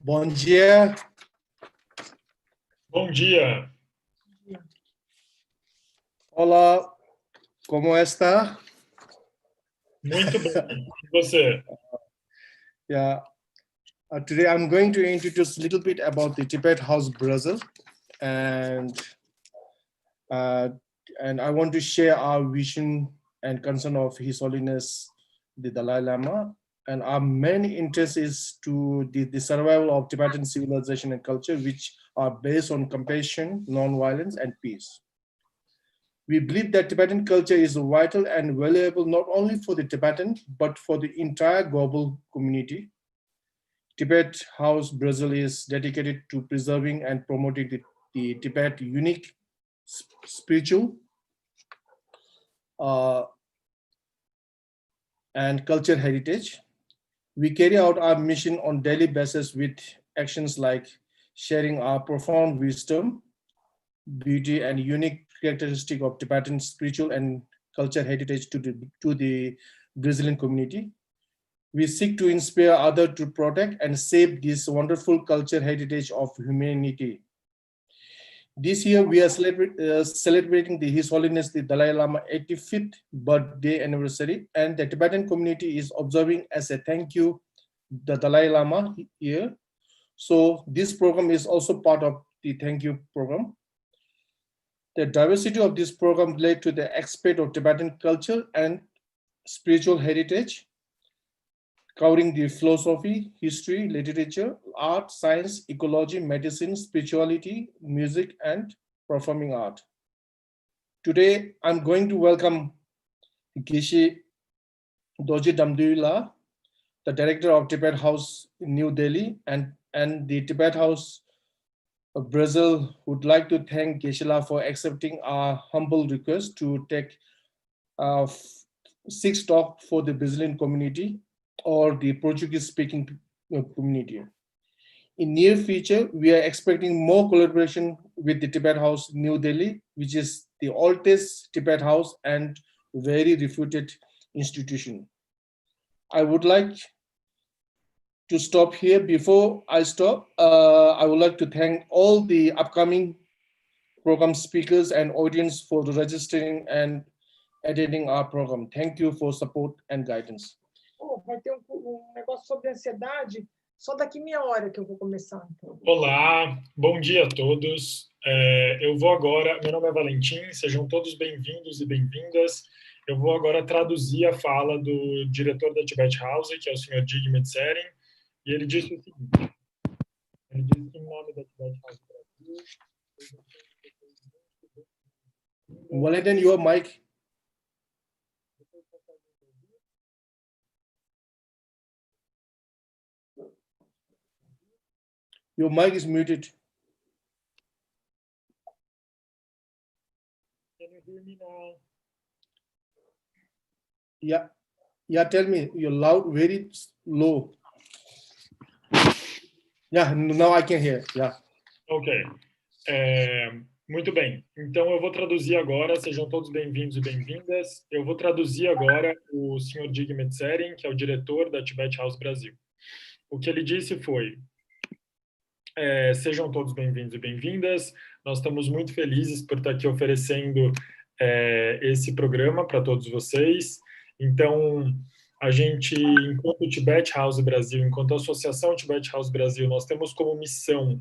Bom dia. Bom dia. Olá, como está? Muito bem. E você? Yeah. Today I'm going to introduce a little bit about the Tibet House Brasil, and I want to share our vision and concern of His Holiness the Dalai Lama, and our main interest is to the survival of Tibetan civilization and culture, which are based on compassion, non-violence, and peace. We believe that Tibetan culture is vital and valuable not only for the Tibetan, but for the entire global community. Tibet House Brasil is dedicated to preserving and promoting the Tibet unique spiritual and cultural heritage. We carry out our mission on daily basis with actions like sharing our profound wisdom, beauty, and unique characteristic of Tibetan spiritual and cultural heritage to the Brazilian community. We seek to inspire others to protect and save this wonderful cultural heritage of humanity. This year, we are celebrating His Holiness the Dalai Lama 85th birthday anniversary, and the Tibetan community is observing as a thank you the Dalai Lama year. So this program is also part of the thank you program. The diversity of this program relates to the aspect of Tibetan culture and spiritual heritage, covering the philosophy, history, literature, art, science, ecology, medicine, spirituality, music, and performing art. Today, I'm going to welcome Geshe Doji Damdula, the director of Tibet House in New Delhi, and the Tibet House of Brazil would like to thank Geshe-la for accepting our humble request to take 6 talks for the Brazilian community or the Portuguese-speaking community. In near future, we are expecting more collaboration with the Tibet House New Delhi, which is the oldest Tibet house and very reputed institution. I would like to stop here. Before I stop, I would like to thank all the upcoming program speakers and audience for registering and attending our program. Thank you for support and guidance. Vai ter negócio sobre ansiedade, só daqui meia hora que eu vou começar. Então. Olá, bom dia a todos. Eu vou agora, meu nome é Valentim, sejam todos bem-vindos e bem-vindas. Eu vou agora traduzir a fala do diretor da Tibet House, que é o senhor Tibet House, e ele disse o seguinte, ele disse que em nome da Tibet House Brasil... Valentin, your mic. Your mic is muted. Can you hear me now? Yeah, tell me, you're loud, very low. Yeah, now I can hear, yeah. Ok. Muito bem. Então, eu vou traduzir agora, sejam todos bem-vindos e bem-vindas. Eu vou traduzir agora o Sr. Tibet House, que é o diretor da Tibet House Brasil. O que ele disse foi, sejam todos bem-vindos e bem-vindas. Nós estamos muito felizes por estar aqui oferecendo esse programa para todos vocês. Então, a gente, enquanto Tibet House Brasil, enquanto Associação Tibet House Brasil, nós temos como missão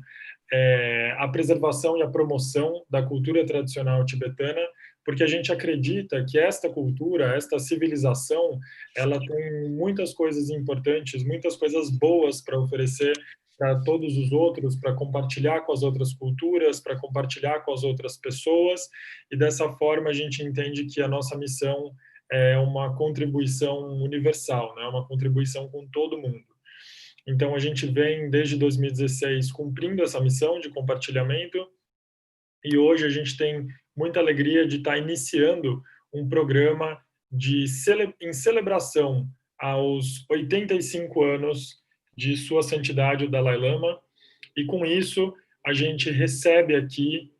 a preservação e a promoção da cultura tradicional tibetana, porque a gente acredita que esta cultura, esta civilização, ela tem muitas coisas importantes, muitas coisas boas para oferecer para todos os outros, para compartilhar com as outras culturas, para compartilhar com as outras pessoas, e dessa forma a gente entende que a nossa missão é uma contribuição universal, né? Uma contribuição com todo mundo. Então, a gente vem, desde 2016, cumprindo essa missão de compartilhamento, e hoje a gente tem muita alegria de estar iniciando um programa em celebração aos 85 anos de Sua Santidade, o Dalai Lama, e com isso a gente recebe aqui,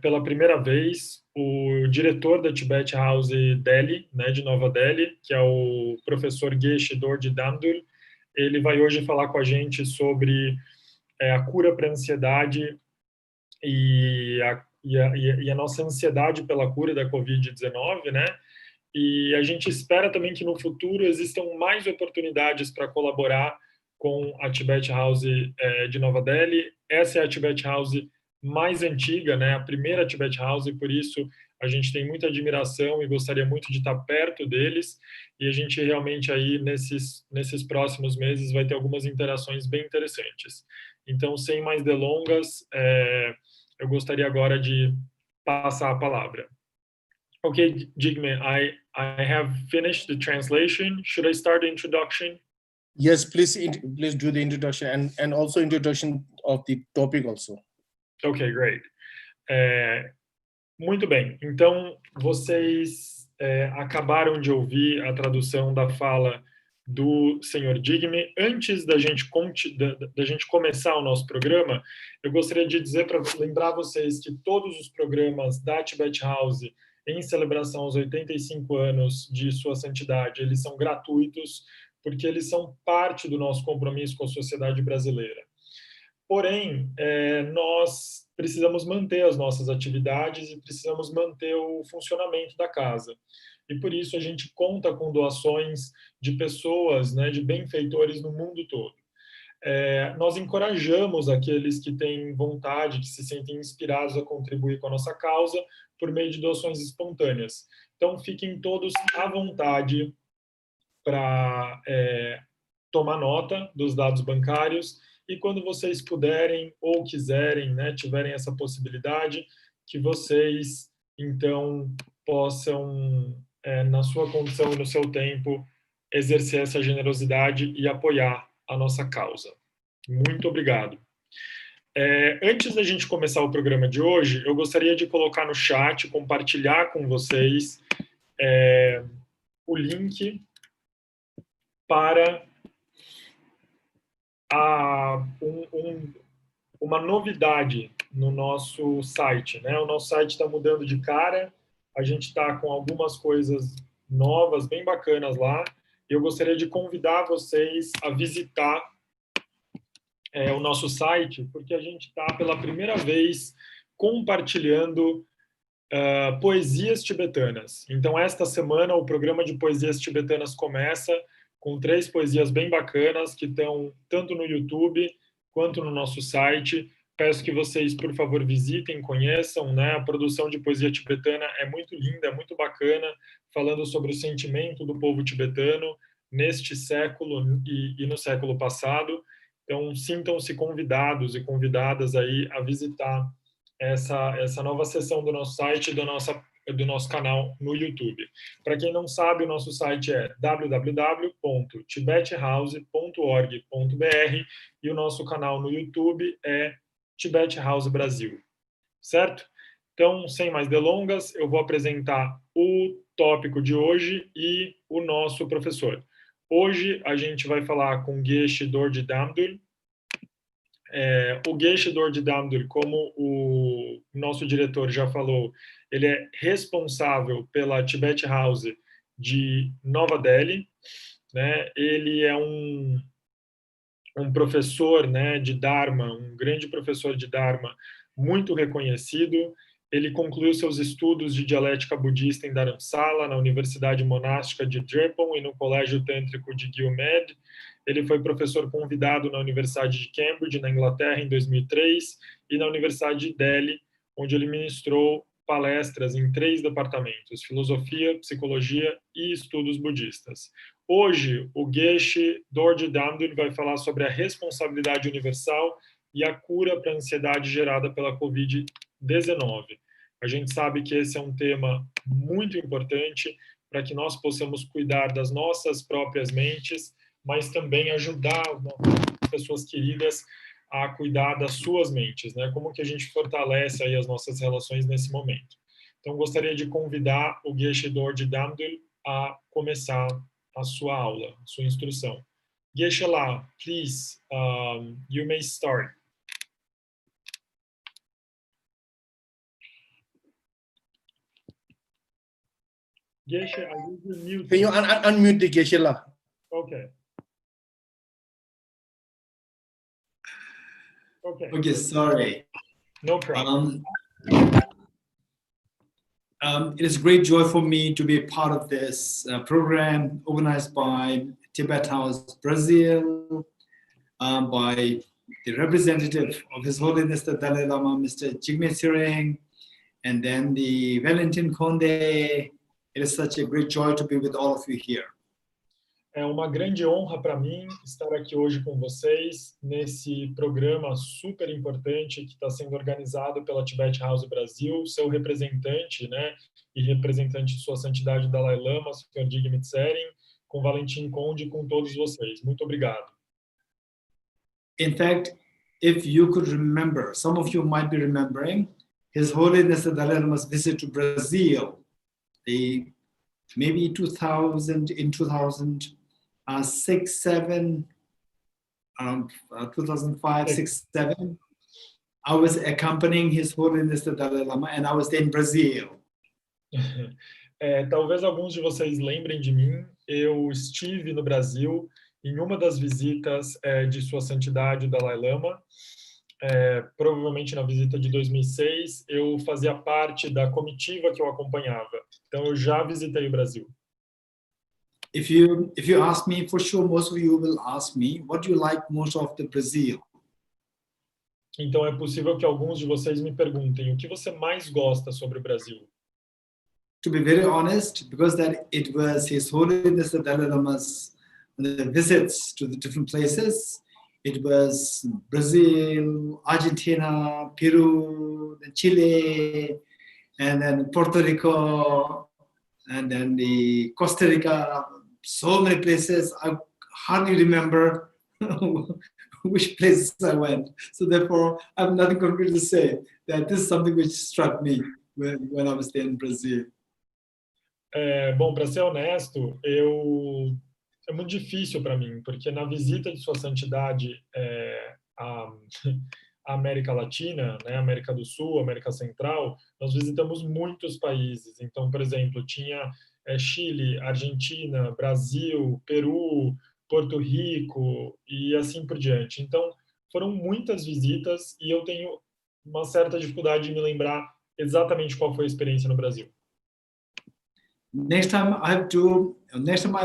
pela primeira vez, o diretor da Tibet House Delhi, né, de Nova Delhi, que é o professor Geshe Doji Damdul. Ele vai hoje falar com a gente sobre a cura para a ansiedade e a nossa ansiedade pela cura da Covid-19, né? E a gente espera também que no futuro existam mais oportunidades para colaborar com a Tibet House de Nova Delhi. Essa é a Tibet House mais antiga, né? A primeira Tibet House, e por isso a gente tem muita admiração e gostaria muito de estar perto deles. E a gente realmente aí, nesses próximos meses, vai ter algumas interações bem interessantes. Então, sem mais delongas, eu gostaria agora de passar a palavra. Okay, Jigme, I have finished the translation. Should I start the introduction? Yes, please do the introduction and also introduction of the topic also. Okay, great. Muito bem. Então, vocês acabaram de ouvir a tradução da fala do senhor Jigme. Antes da gente começar o nosso programa, eu gostaria de dizer para lembrar vocês que todos os programas da Tibet House em celebração aos 85 anos de sua santidade, eles são gratuitos, porque eles são parte do nosso compromisso com a sociedade brasileira. Porém, nós precisamos manter as nossas atividades e precisamos manter o funcionamento da casa. E por isso a gente conta com doações de pessoas, né, de benfeitores no mundo todo. Nós encorajamos aqueles que têm vontade, que se sentem inspirados a contribuir com a nossa causa por meio de doações espontâneas. Então, fiquem todos à vontade para tomar nota dos dados bancários e quando vocês puderem ou quiserem, né, tiverem essa possibilidade, que vocês, então, possam, na sua condição e no seu tempo, exercer essa generosidade e apoiar a nossa causa. Muito obrigado. Antes da gente começar o programa de hoje, eu gostaria de colocar no chat, compartilhar com vocês o link para uma novidade no nosso site, né? O nosso site está mudando de cara, a gente está com algumas coisas novas, bem bacanas lá, e eu gostaria de convidar vocês a visitar o nosso site, porque a gente está pela primeira vez compartilhando poesias tibetanas. Então, esta semana, o programa de poesias tibetanas começa com 3 poesias bem bacanas que estão tanto no YouTube quanto no nosso site. Peço que vocês, por favor, visitem, conheçam, né? A produção de poesia tibetana é muito linda, é muito bacana, falando sobre o sentimento do povo tibetano neste século e no século passado. Então, sintam-se convidados e convidadas aí a visitar essa nova seção do nosso site e do nosso canal no YouTube. Para quem não sabe, o nosso site é www.tibethouse.org.br e o nosso canal no YouTube é Tibet House Brasil. Certo? Então, sem mais delongas, eu vou apresentar o tópico de hoje e o nosso professor. Hoje a gente vai falar com Geshe Dorji Damdul. O Geshe Dorji Damdul, como o nosso diretor já falou, ele é responsável pela Tibet House de Nova Delhi, né? Ele é um professor, né, de Dharma, um grande professor de Dharma, muito reconhecido. Ele concluiu seus estudos de dialética budista em Dharamsala, na Universidade Monástica de Drepung e no Colégio Tântrico de Gilmed. Ele foi professor convidado na Universidade de Cambridge, na Inglaterra, em 2003, e na Universidade de Delhi, onde ele ministrou palestras em 3 departamentos: filosofia, psicologia e estudos budistas. Hoje, o Geshe Dorji Damdul vai falar sobre a responsabilidade universal e a cura para a ansiedade gerada pela Covid-19. A gente sabe que esse é um tema muito importante para que nós possamos cuidar das nossas próprias mentes, mas também ajudar as pessoas queridas a cuidar das suas mentes, né? Como que a gente fortalece aí as nossas relações nesse momento. Então, gostaria de convidar o Geshe Dorji Damdul a começar a sua aula, a sua instrução. Geshe-la, please, you may start. Geshe, I will mute. Can you unmute the Geshe-la? Okay. Okay. Okay, sorry. No problem. It is a great joy for me to be a part of this program organized by Tibet House Brasil, by the representative of His Holiness the Dalai Lama, Mr. Jigme Sireng, and then the Valentin Conde. It is such a great joy to be with all of you here. É uma grande honra para mim estar aqui hoje com vocês nesse programa super importante que está sendo organizado pela Tibet House Brasil, seu representante, né, e representante de Sua Santidade Dalai Lama, Sr. Jigme Sering, com Valentim Conde e com todos vocês. Muito obrigado. In fact, if you could remember, some of you might be remembering His Holiness the Dalai Lama's visit to Brazil, maybe in 2006, 7, 2005, 6, 7. I was accompanying His Holiness the Dalai Lama, and I was there in Brazil. Talvez alguns de vocês lembrem de mim. Eu estive no Brasil em uma das visitas de Sua Santidade o Dalai Lama. Provavelmente na visita de 2006, eu fazia parte da comitiva que eu acompanhava. Então, eu já visitei o Brasil. If you ask me, for sure, most of you will ask me, what do you like most of the Brazil? Então, é possível que alguns de vocês me perguntem, o que você mais gosta sobre o Brasil? To be very honest, because that it was His Holiness the Dalai Lama's visits to the different places. It was Brazil, Argentina, Peru, Chile, and then Puerto Rico, and then the Costa Rica. So many places. I hardly remember which places I went. So therefore, I have nothing concrete to say. That this is something which struck me when I was there in Brazil. Bom, para ser honesto, é muito difícil para mim, porque na visita de Sua Santidade à América Latina, né, América do Sul, América Central, nós visitamos muitos países. Então, por exemplo, tinha Chile, Argentina, Brasil, Peru, Porto Rico e assim por diante. Então, foram muitas visitas e eu tenho uma certa dificuldade de me lembrar exatamente qual foi a experiência no Brasil. Next time I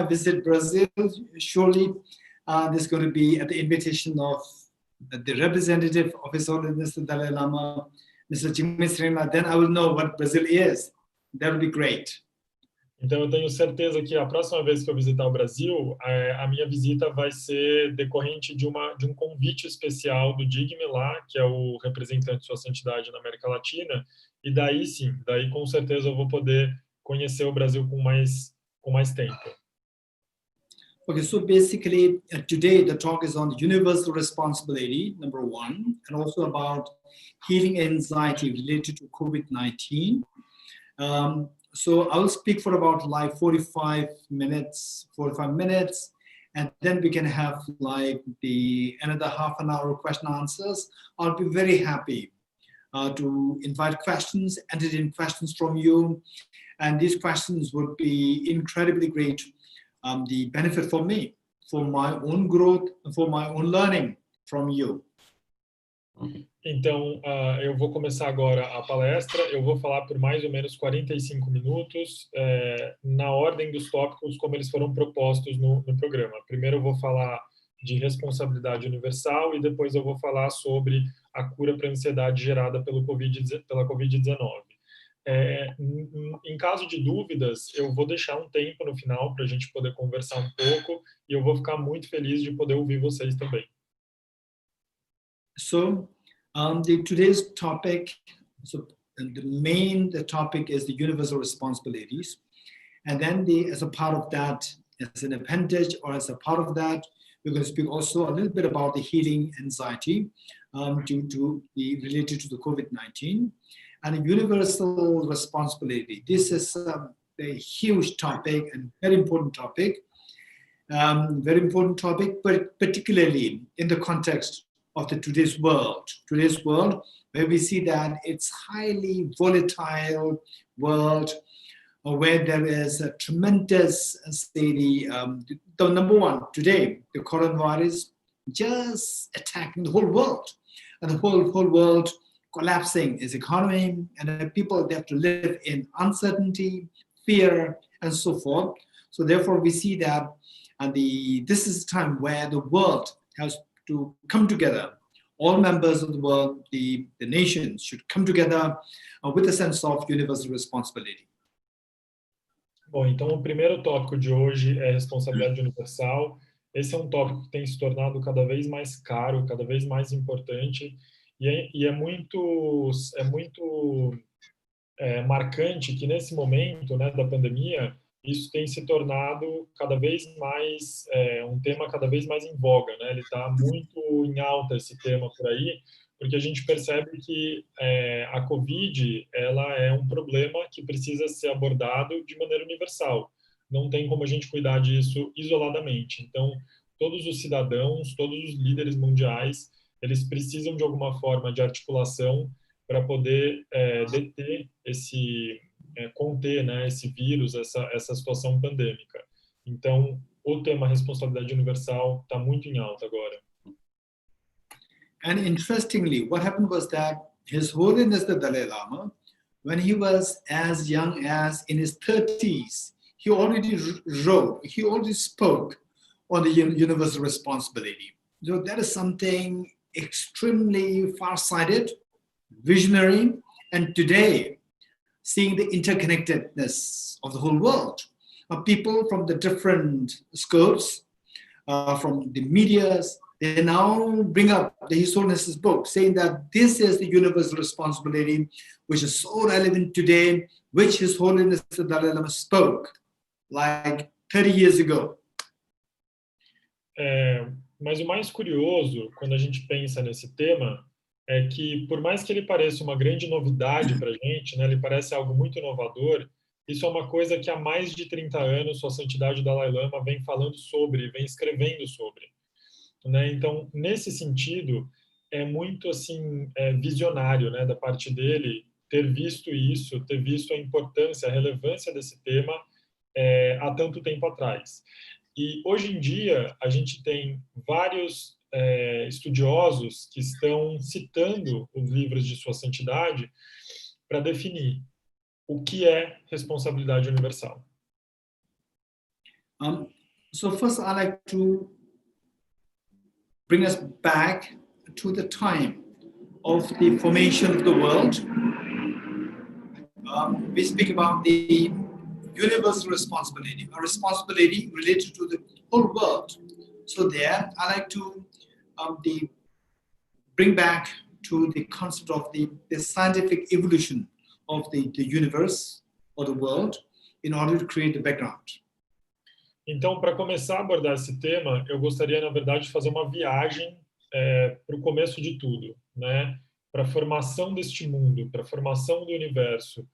visit Brazil, surely there's going to be at the invitation of the representative of His Holiness the Dalai Lama, Mr. Jigme Sering. Then I will know what Brazil is. That will be great. Então, eu tenho certeza que a próxima vez que eu visitar o Brasil, a minha visita vai ser decorrente de um convite especial do Jigme lá, que é o representante de Sua Santidade na América Latina, e daí sim, com certeza eu vou poder conhecer o Brasil com mais tempo. Okay, so basically today the talk is on universal responsibility, number 1, and also about healing anxiety related to COVID-19. So I will speak for about like 45 minutes, and then we can have like another half an hour question answers. I'll be very happy to invite questions, entertain questions from you, and these questions would be incredibly great. The benefit for me, for my own growth, for my own learning from you. Então, eu vou começar agora a palestra. Eu vou falar por mais ou menos 45 minutos, na ordem dos tópicos como eles foram propostos no programa. Primeiro eu vou falar de responsabilidade universal e depois eu vou falar sobre a cura para a ansiedade gerada pela Covid-19. Em caso de dúvidas, eu vou deixar um tempo no final para a gente poder conversar um pouco e eu vou ficar muito feliz de poder ouvir vocês também. So, today's topic, the topic is the universal responsibilities, and then as a part of that, as an appendage or as a part of that, we're going to speak also a little bit about the healing anxiety related to the COVID-19 and a universal responsibility. This is a huge topic and very important topic, but particularly in the context of today's world, where we see that it's highly volatile world, where there is a tremendous, the number one today, the coronavirus, just attacking the whole world, and the whole world collapsing its economy, and the people they have to live in uncertainty, fear, and so forth. So therefore, we see that, and this is a time where the world has to come together. All members of the world, the nations, should come together with a sense of universal responsibility. Bom, então o primeiro tópico de hoje é responsabilidade universal. Esse é um tópico que tem se tornado cada vez mais caro, cada vez mais importante, e é muito marcante que nesse momento, né, da pandemia, isso tem se tornado cada vez mais um tema cada vez mais em voga, né? Ele está muito em alta, esse tema por aí, porque a gente percebe que a Covid ela é um problema que precisa ser abordado de maneira universal. Não tem como a gente cuidar disso isoladamente. Então, todos os cidadãos, todos os líderes mundiais, eles precisam de alguma forma de articulação para poder deter conter, né, esse vírus, essa situação pandêmica. Então, o tema responsabilidade universal está muito em alta agora. And interestingly, what happened was that His Holiness the Dalai Lama, when he was as young as in his 30s, he already spoke on the universal responsibility. So that is something extremely far-sighted, visionary, and today, seeing the interconnectedness of the whole world, people from the different scopes, from the medias, they now bring up the His Holiness's book, saying that this is the universal responsibility, which is so relevant today, which His Holiness the Dalai Lama spoke like 30 years ago. Mas o mais curioso, quando a gente pensa nesse tema, é que, por mais que ele pareça uma grande novidade para a gente, né, ele parece algo muito inovador, isso é uma coisa que há mais de 30 anos Sua Santidade Dalai Lama vem falando sobre, vem escrevendo sobre. Né? Então, nesse sentido, é muito assim visionário, né, da parte dele ter visto isso, ter visto a importância, a relevância desse tema há tanto tempo atrás. E hoje em dia a gente tem vários estudiosos que estão citando os livros de Sua Santidade para definir o que é responsabilidade universal. So first, I'd like to bring us back to the time of the formation of the world. We speak about the universal responsibility, a responsibility related to the whole world. So there, I like to bring back to the concept of the scientific evolution of the universe or the world in order to create the background. Então, para começar a abordar esse tema, eu gostaria, na verdade, de fazer uma viagem para o começo de tudo, né? Para a formação deste mundo, para a formação do universo,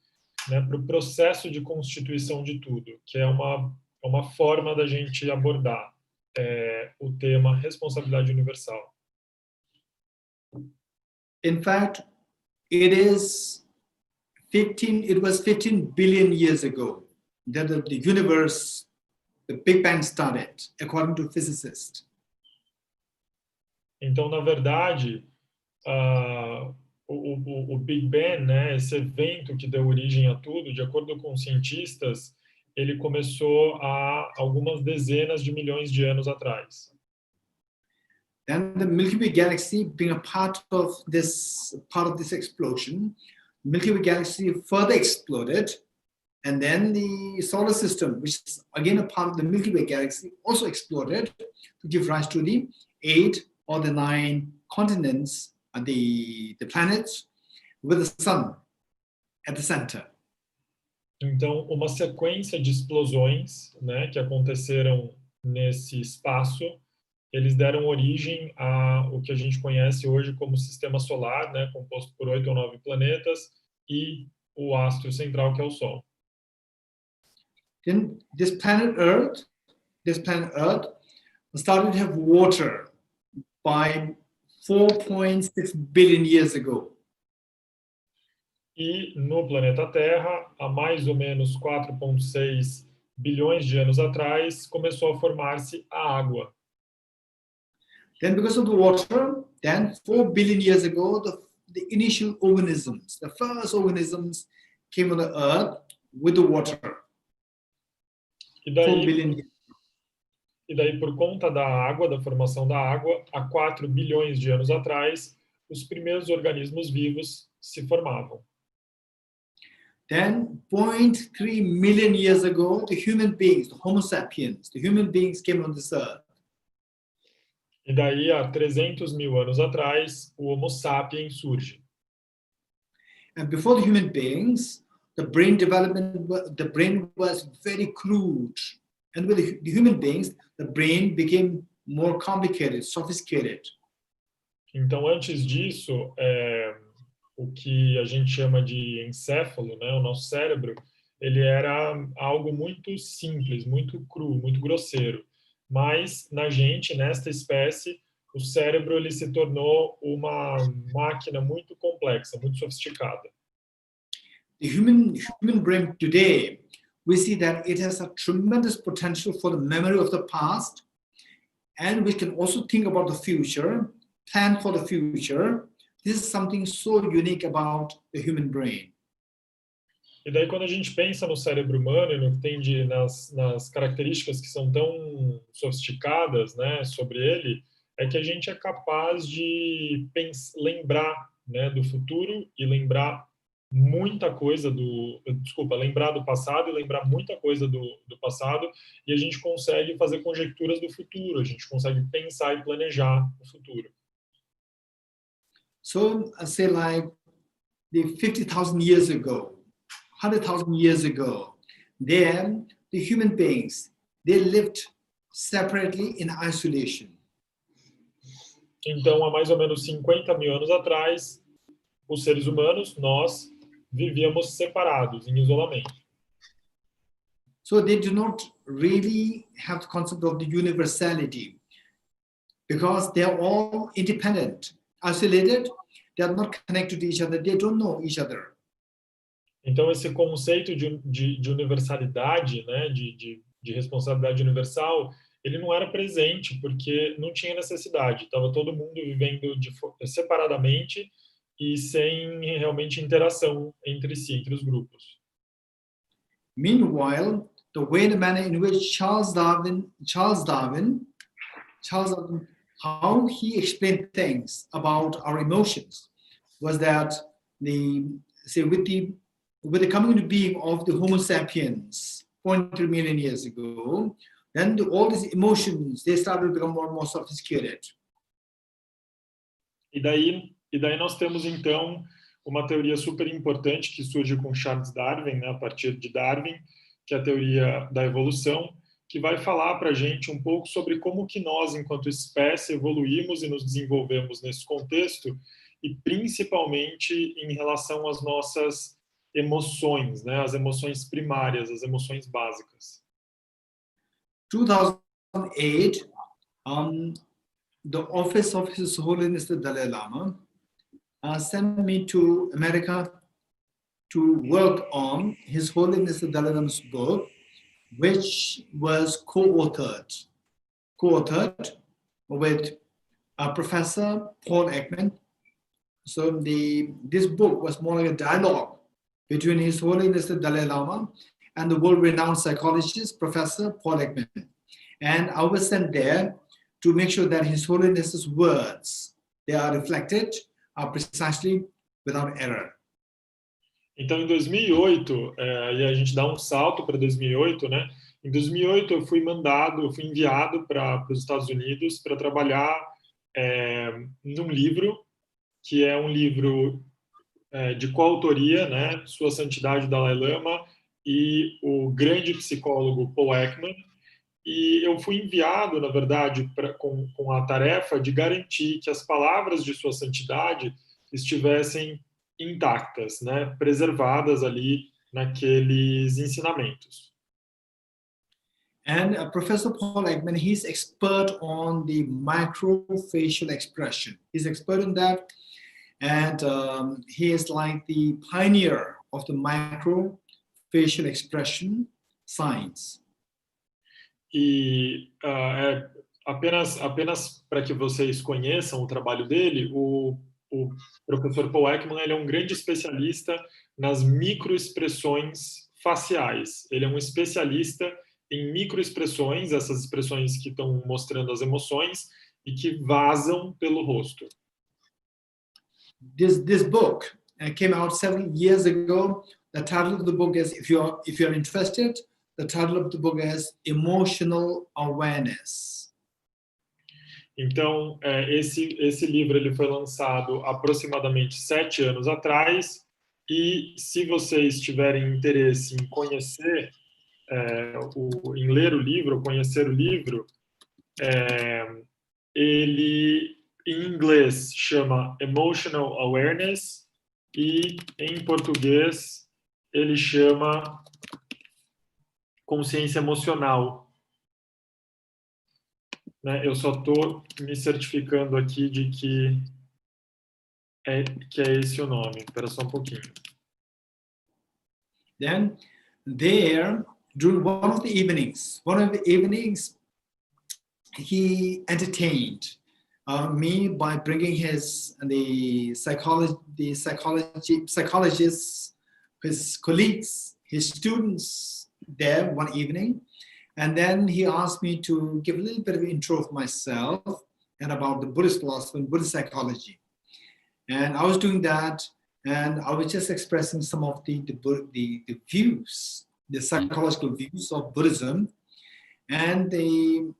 né? Para o processo de constituição de tudo, que é uma forma da gente abordar o tema responsabilidade universal. In fact, it was 15 billion years ago that the universe, the Big Bang started, according to physicists. Então, na verdade, o Big Bang, né, esse evento que deu origem a tudo, de acordo com os cientistas, ele começou há algumas dezenas de milhões de anos atrás. Then the Milky Way galaxy, being a part of this explosion, Milky Way galaxy further exploded, and then the solar system, which is again a part of the Milky Way galaxy, also exploded to give rise to the 8 or the 9 continents and the planets with the sun at the center. Então, uma sequência de explosões, né, que aconteceram nesse espaço, eles deram origem a o que a gente conhece hoje como sistema solar, né, composto por 8 ou 9 planetas, e o astro central, que é o Sol. Then this planet Earth started to have water by 4.6 billion years ago. E no planeta Terra, há mais ou menos 4,6 bilhões de anos atrás, começou a formar-se a água. Then because of the water, then 4 billion years ago, the initial organisms, the first organisms came on the earth with the water. E 4 billion years. daí, por conta da água, da formação da água, há 4 bilhões de anos atrás, os primeiros organismos vivos se formavam. Then 0.3 million years ago, the human beings, the Homo sapiens, the human beings came on this earth. E daí, há 300 mil anos atrás, o Homo sapiens surge. And before the human beings, the brain development, the brain was very crude. And with the human beings, the brain became more complicated, sophisticated. Então, antes disso, o que a gente chama de encéfalo, né, o nosso cérebro, ele era algo muito simples, muito cru, muito grosseiro. Mas na gente, nesta espécie, o cérebro ele se tornou uma máquina muito complexa, muito sofisticada. The human brain today, we see that it has a tremendous potential for the memory of the past, and we can also think about the future, plan for the future. This is something so unique about the human brain. E daí, quando a gente pensa no cérebro humano e no que tem nas características que são tão sofisticadas, né, sobre ele, é que a gente é capaz de lembrar, né, do futuro e lembrar muita coisa lembrar do passado e lembrar muita coisa do passado, e a gente consegue fazer conjecturas do futuro, a gente consegue pensar e planejar o futuro. So, I say like the 50,000 years ago, 100,000 years ago, then the human beings, they lived separately in isolation. Então, há mais ou menos 50 mil anos atrás, os seres humanos, nós, vivíamos separados, em isolamento. So they do not really have the concept of the universality because they're all independent, isolated, they are not connected to each other, they don't know each other. Então, esse conceito de universalidade, né, de responsabilidade universal, ele não era presente porque não tinha necessidade. Estava todo mundo vivendo separadamente e sem realmente interação entre si, entre os grupos. Meanwhile, the way, the manner in which Charles Darwin, how he explained things about our emotions was that with the coming into being of the Homo sapiens 0.3 million years ago, then all these emotions, they started to become more and more sophisticated. E daí nós temos, então, uma teoria super importante que surge com Charles Darwin, né, a partir de Darwin, que é a teoria da evolução, que vai falar para a gente um pouco sobre como que nós, enquanto espécie, evoluímos e nos desenvolvemos nesse contexto, e principalmente em relação às nossas emoções, né, as emoções primárias, as emoções básicas. 2008, the office of His Holiness the Dalai Lama sent me to America to work on His Holiness the Dalai Lama's book, which was co-authored with Professor Paul Ekman. So this book was more like a dialogue between His Holiness the Dalai Lama and the world-renowned psychologist, Professor Paul Ekman. And I was sent there to make sure that His Holiness's words, they are reflected precisely without error. Então, em 2008, e a gente dá um salto para 2008, né? Em 2008 eu fui enviado para os Estados Unidos para trabalhar num livro, que é um livro de coautoria, né? Sua Santidade Dalai Lama e o grande psicólogo Paul Ekman. E eu fui enviado, na verdade, com a tarefa de garantir que as palavras de Sua Santidade estivessem intactas, né, preservadas ali naqueles ensinamentos. And Professor Paul Ekman, he's expert on the microfacial expression. He's expert on that, and he is like the pioneer of the microfacial expression science. E apenas para que vocês conheçam o trabalho dele, o professor Paul Ekman, ele é um grande especialista nas microexpressões faciais. Ele é um especialista em microexpressões, essas expressões que estão mostrando as emoções e que vazam pelo rosto. This book came out 7 years ago. The title of the book is, if you're interested, the title of the book is Emotional Awareness. Então, esse livro ele foi lançado aproximadamente 7 anos atrás, e se vocês tiverem interesse em conhecer, em ler o livro, conhecer o livro, ele em inglês chama Emotional Awareness e em português ele chama Consciência Emocional. Eu só estou me certificando aqui de que é esse o nome. Espera só um pouquinho. Then there, during one of the evenings, he entertained me by bringing the psychologists, his colleagues, his students there one evening. And then he asked me to give a little bit of an intro of myself and about the Buddhist philosophy and Buddhist psychology. And I was doing that, and I was just expressing some of the views, the psychological views of Buddhism, and there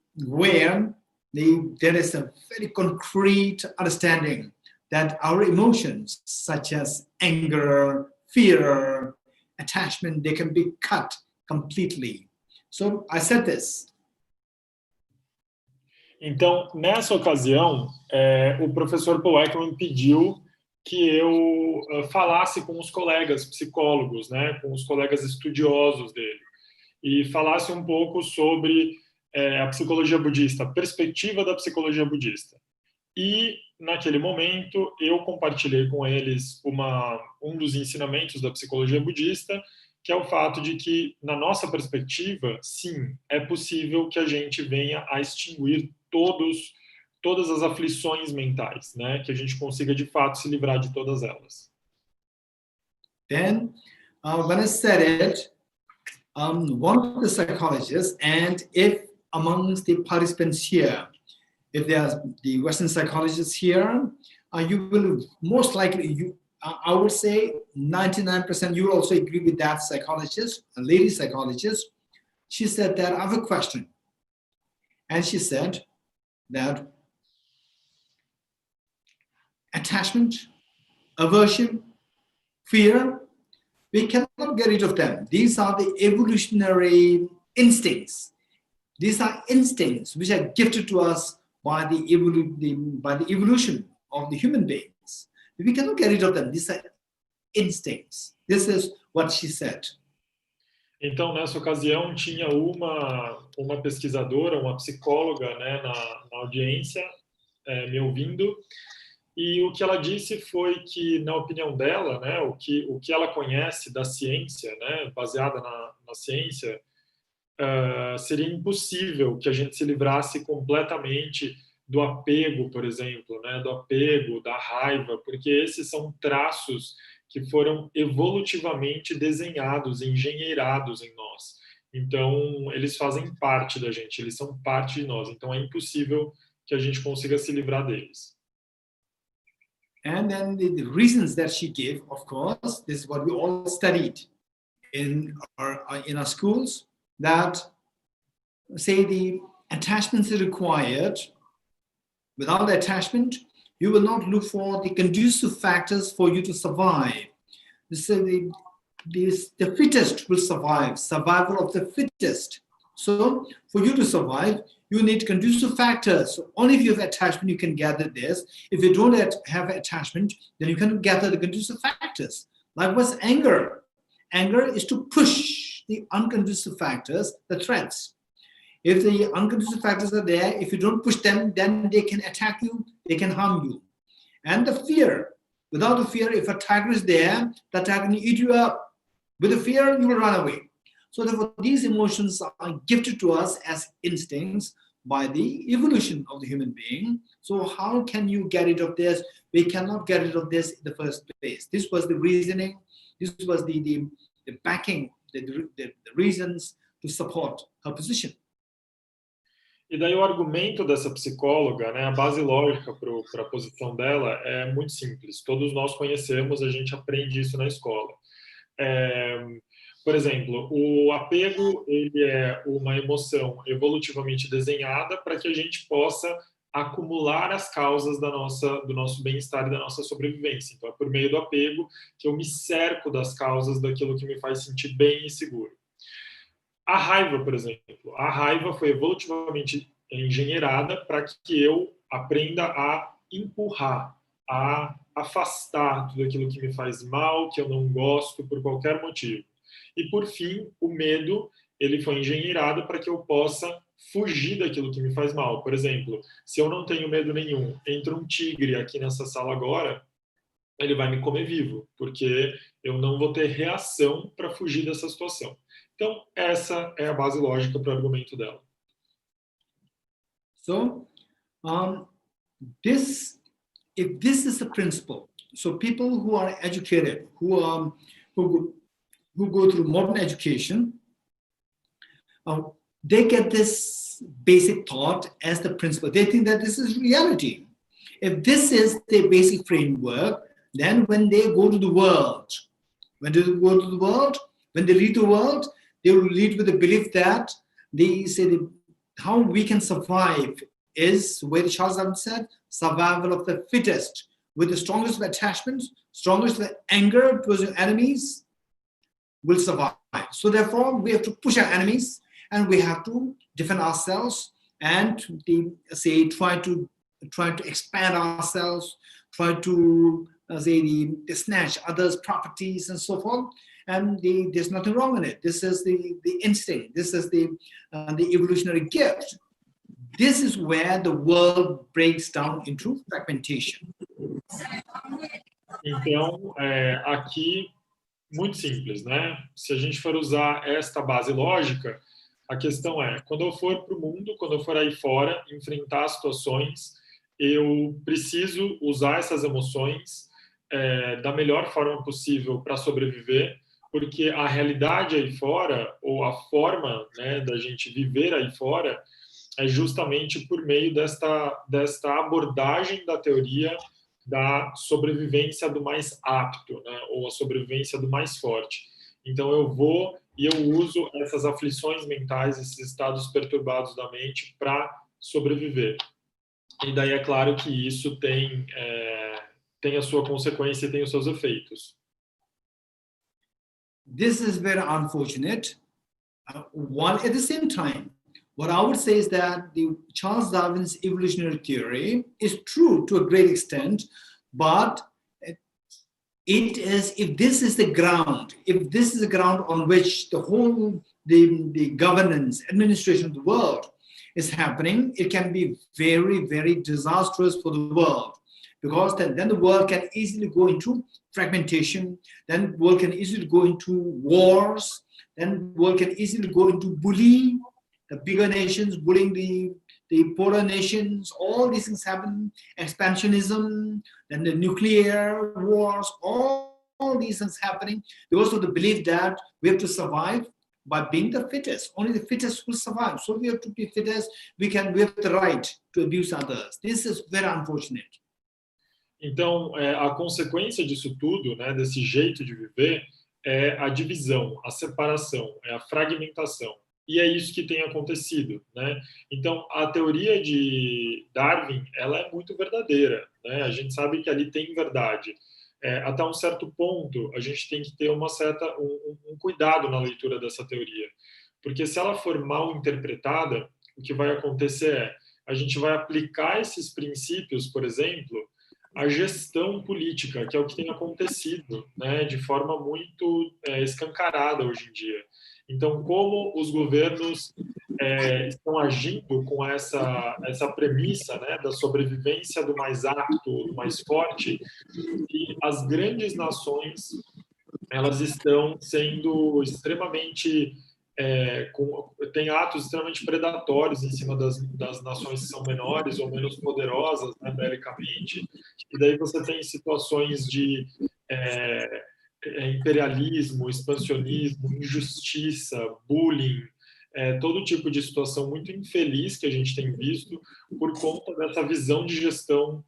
is a very concrete understanding that our emotions, such as anger, fear, attachment, they can be cut completely. So I said this. Então, nessa ocasião, o professor Paul Ekman pediu que eu falasse com os colegas psicólogos, né, com os colegas estudiosos dele, e falasse um pouco sobre a psicologia budista, a perspectiva da psicologia budista. E, naquele momento, eu compartilhei com eles um dos ensinamentos da psicologia budista, que é o fato de que, na nossa perspectiva, sim, é possível que a gente venha a extinguir todas as aflições mentais, né? Que a gente consiga, de fato, se livrar de todas elas. Then, when I said it, one of the psychologists, and if amongst the participants here, if there are the Western psychologists here, you will most likely, I would say 99%, you will also agree with that psychologist, a lady psychologist. She said that I have a question. And she said that attachment, aversion, fear, we cannot get rid of them. These are the evolutionary instincts. These are instincts which are gifted to us by the evolution of the human beings. We cannot get rid of them. These are instincts. This is what she said. Então, nessa ocasião, tinha uma pesquisadora, uma psicóloga, né, na audiência, me ouvindo, e o que ela disse foi que, na opinião dela, né, o que ela conhece da ciência, né, baseada na ciência, seria impossível que a gente se livrasse completamente do apego, por exemplo, né, do apego, da raiva, porque esses são traços que foram evolutivamente desenhados, engenheirados em nós. Então, eles fazem parte da gente, eles são parte de nós. Então, é impossível que a gente consiga se livrar deles. And then the reasons that she gave, of course, this is what we all studied in our schools, that say the attachments are required. Without attachment, you will not look for the conducive factors for you to survive. So the fittest will survive, survival of the fittest. So for you to survive, you need conducive factors. So only if you have attachment, you can gather this. If you don't have attachment, then you cannot gather the conducive factors. Likewise, anger. Anger is to push the unconducive factors, the threats. If the unconducive factors are there, if you don't push them, then they can attack you, they can harm you. And the fear. Without the fear, if a tiger is there, the tiger will eat you up. With the fear, you will run away. So therefore, these emotions are gifted to us as instincts. by the evolution of the human being. So how can you get rid of this? We cannot get rid of this in the first place. This was the reasoning. This was the backing, the reasons to support her position. E daí o argumento dessa psicóloga, né, a base lógica para a posição dela é muito simples. Todos nós conhecemos, a gente aprende isso na escola. Por exemplo, o apego, ele é uma emoção evolutivamente desenhada para que a gente possa acumular as causas do nosso bem-estar e da nossa sobrevivência. Então, é por meio do apego que eu me cerco das causas daquilo que me faz sentir bem e seguro. A raiva, por exemplo, a raiva foi evolutivamente engenheirada para que eu aprenda a empurrar, a afastar tudo aquilo que me faz mal, que eu não gosto por qualquer motivo. E, por fim, o medo, ele foi engenheirado para que eu possa fugir daquilo que me faz mal. Por exemplo, se eu não tenho medo nenhum, entra um tigre aqui nessa sala agora, ele vai me comer vivo, porque eu não vou ter reação para fugir dessa situação. Então, essa é a base lógica para o argumento dela. So, if this is the principle, so people who are educated, who go through modern education, they get this basic thought as the principle. They think that this is reality. If this is the basic framework, then when they go to the world, when they lead the world, they will lead with the belief that they say how we can survive is, where Charles Darwin said, survival of the fittest, with the strongest of attachments, strongest of anger towards your enemies, will survive. So therefore, we have to push our enemies, and we have to defend ourselves, and try to expand ourselves, try to snatch others' properties and so forth. And there's nothing wrong in it. This is the instinct. This is the evolutionary gift. This is where the world breaks down into fragmentation. Então, aqui, muito simples, né? Se a gente for usar esta base lógica, a questão é, quando eu for para o mundo, quando eu for aí fora, enfrentar situações, eu preciso usar essas emoções da melhor forma possível para sobreviver, porque a realidade aí fora, ou a forma, né, da gente viver aí fora, é justamente por meio desta abordagem da teoria da sobrevivência do mais apto, né, ou a sobrevivência do mais forte. Então eu vou e eu uso essas aflições mentais, esses estados perturbados da mente para sobreviver. E daí é claro que isso tem a sua consequência e tem os seus efeitos. This is very unfortunate. While at the same time, what I would say is that Charles Darwin's evolutionary theory is true to a great extent, but if this is the ground on which the whole the governance, administration of the world is happening, it can be very, very disastrous for the world. Because then the world can easily go into fragmentation, then the world can easily go into wars, then the world can easily go into bullying, the bigger nations bullying the poorer nations, all these things happen, expansionism, then the nuclear wars, all these things happening because of the belief that we have to survive by being the fittest. Only the fittest will survive. So we have to be fittest, we have the right to abuse others. This is very unfortunate. Então, a consequência disso tudo, né, desse jeito de viver, é a divisão, a separação, é a fragmentação. E é isso que tem acontecido, né? Então, a teoria de Darwin, ela é muito verdadeira, né? A gente sabe que ali tem verdade. Até um certo ponto, a gente tem que ter um cuidado na leitura dessa teoria. Porque se ela for mal interpretada, o que vai acontecer a gente vai aplicar esses princípios, por exemplo, a gestão política, que é o que tem acontecido, né, de forma muito escancarada hoje em dia. Então, como os governos estão agindo com essa premissa, né, da sobrevivência do mais apto, do mais forte, e as grandes nações, elas estão sendo extremamente tem atos extremamente predatórios em cima das nações que são menores ou menos poderosas, né, belicamente, e daí você tem situações de imperialismo, expansionismo, injustiça, bullying, todo tipo de situação muito infeliz que a gente tem visto por conta dessa visão de gestão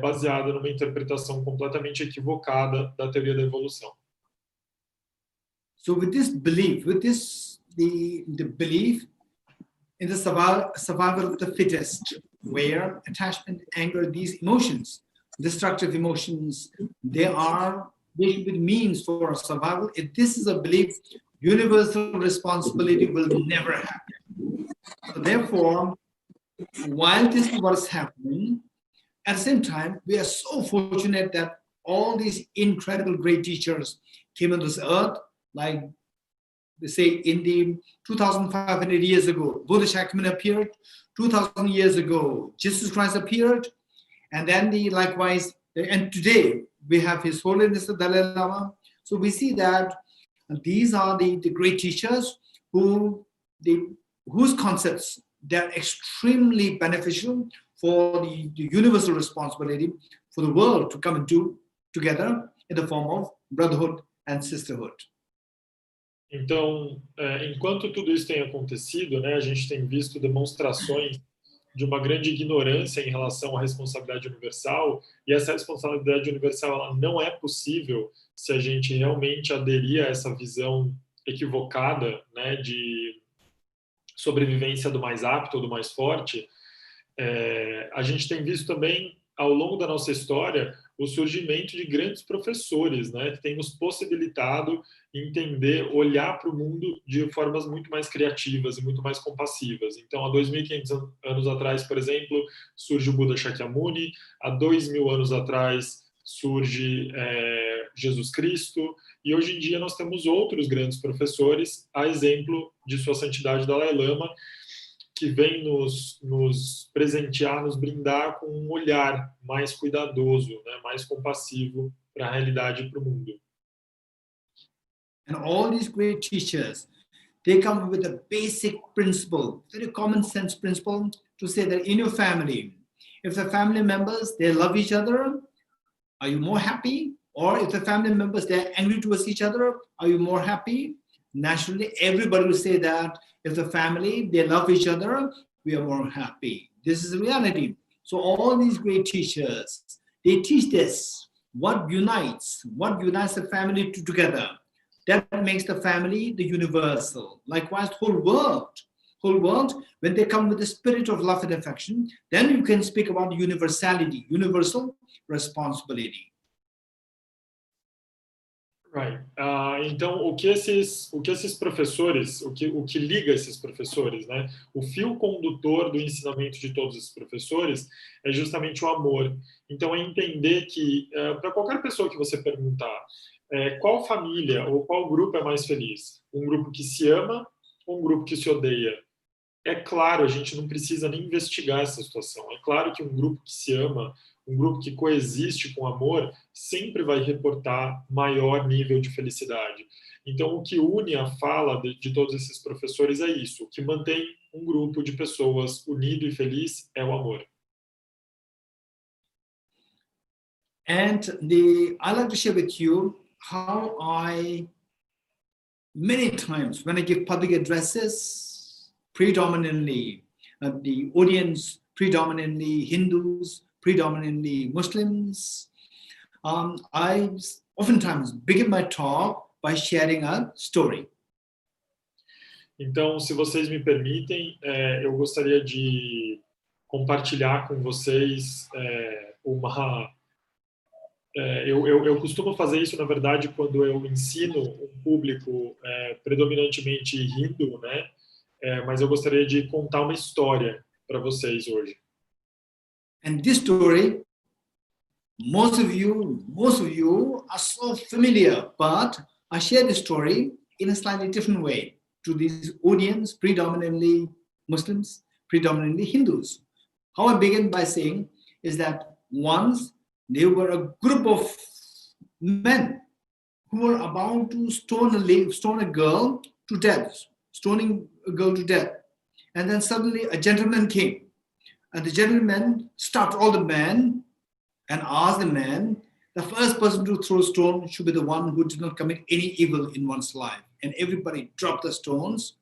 baseada numa interpretação completamente equivocada da teoria da evolução. So with this belief, the belief in the survival of the fittest, where attachment, anger, these emotions, destructive emotions, they should be the means for survival. If this is a belief, universal responsibility will never happen. So therefore, while this is what is happening, at the same time, we are so fortunate that all these incredible great teachers came on this earth, like they say in the 2,500 years ago, Buddha Shakyamuni appeared, 2,000 years ago, Jesus Christ appeared, and then likewise, and today we have His Holiness the Dalai Lama. So we see that these are the great teachers whose concepts, they're extremely beneficial for the universal responsibility for the world to come and do together in the form of brotherhood and sisterhood. Então, enquanto tudo isso tem acontecido, né, a gente tem visto demonstrações de uma grande ignorância em relação à responsabilidade universal, e essa responsabilidade universal ela não é possível se a gente realmente aderir a essa visão equivocada, né, de sobrevivência do mais apto ou do mais forte. A gente tem visto também, ao longo da nossa história, o surgimento de grandes professores, né, que têm nos possibilitado entender, olhar para o mundo de formas muito mais criativas e muito mais compassivas. Então, há 2.500 anos atrás, por exemplo, surge o Buda Shakyamuni, há 2.000 anos atrás surge Jesus Cristo, e hoje em dia nós temos outros grandes professores, a exemplo de Sua Santidade Dalai Lama, que vem nos presentear, nos brindar com um olhar mais cuidadoso, né, mais compassivo para a realidade e para o mundo. And all these great teachers, they come with a basic principle, very common sense principle, to say that in your family, if the family members, they love each other, are you more happy? Or if the family members, they're angry towards each other, are you more happy? Naturally, everybody will say that if the family, they love each other, we are more happy. This is the reality. So all these great teachers, they teach this, what unites the family together. That makes the family the universal. Likewise, whole world, when they come with the spirit of love and affection, then you can speak about universality, universal responsibility. Right. Então, o que esses professores, o que liga esses professores, né? O fio condutor do ensinamento de todos esses professores é justamente o amor. Então, é entender que, para qualquer pessoa que você perguntar, qual família ou qual grupo é mais feliz? Um grupo que se ama ou um grupo que se odeia? É claro, a gente não precisa nem investigar essa situação. É claro que um grupo que se ama, um grupo que coexiste com amor, sempre vai reportar maior nível de felicidade. Então, o que une a fala de todos esses professores é isso. O que mantém um grupo de pessoas unido e feliz é o amor. And I like to share with you how many times when I give public addresses, predominantly the audience, predominantly Hindus, predominantly Muslims, I oftentimes begin my talk by sharing a story. Então, se vocês me permitem, eu gostaria de compartilhar com vocês eu costumo fazer isso, na verdade, quando eu ensino um público predominantemente hindu, né? Mas eu gostaria de contar uma história para vocês hoje. And this story, most of you are so familiar, but I share the story in a slightly different way to this audience, predominantly Muslims, predominantly Hindus. How I begin by saying is that once there were a group of men who were about to stone a girl to death. stoning a girl to death. And then suddenly a gentleman came. And the gentleman stopped all the men and asked the man, the first person to throw a stone should be the one who did not commit any evil in one's life. And everybody dropped the stones.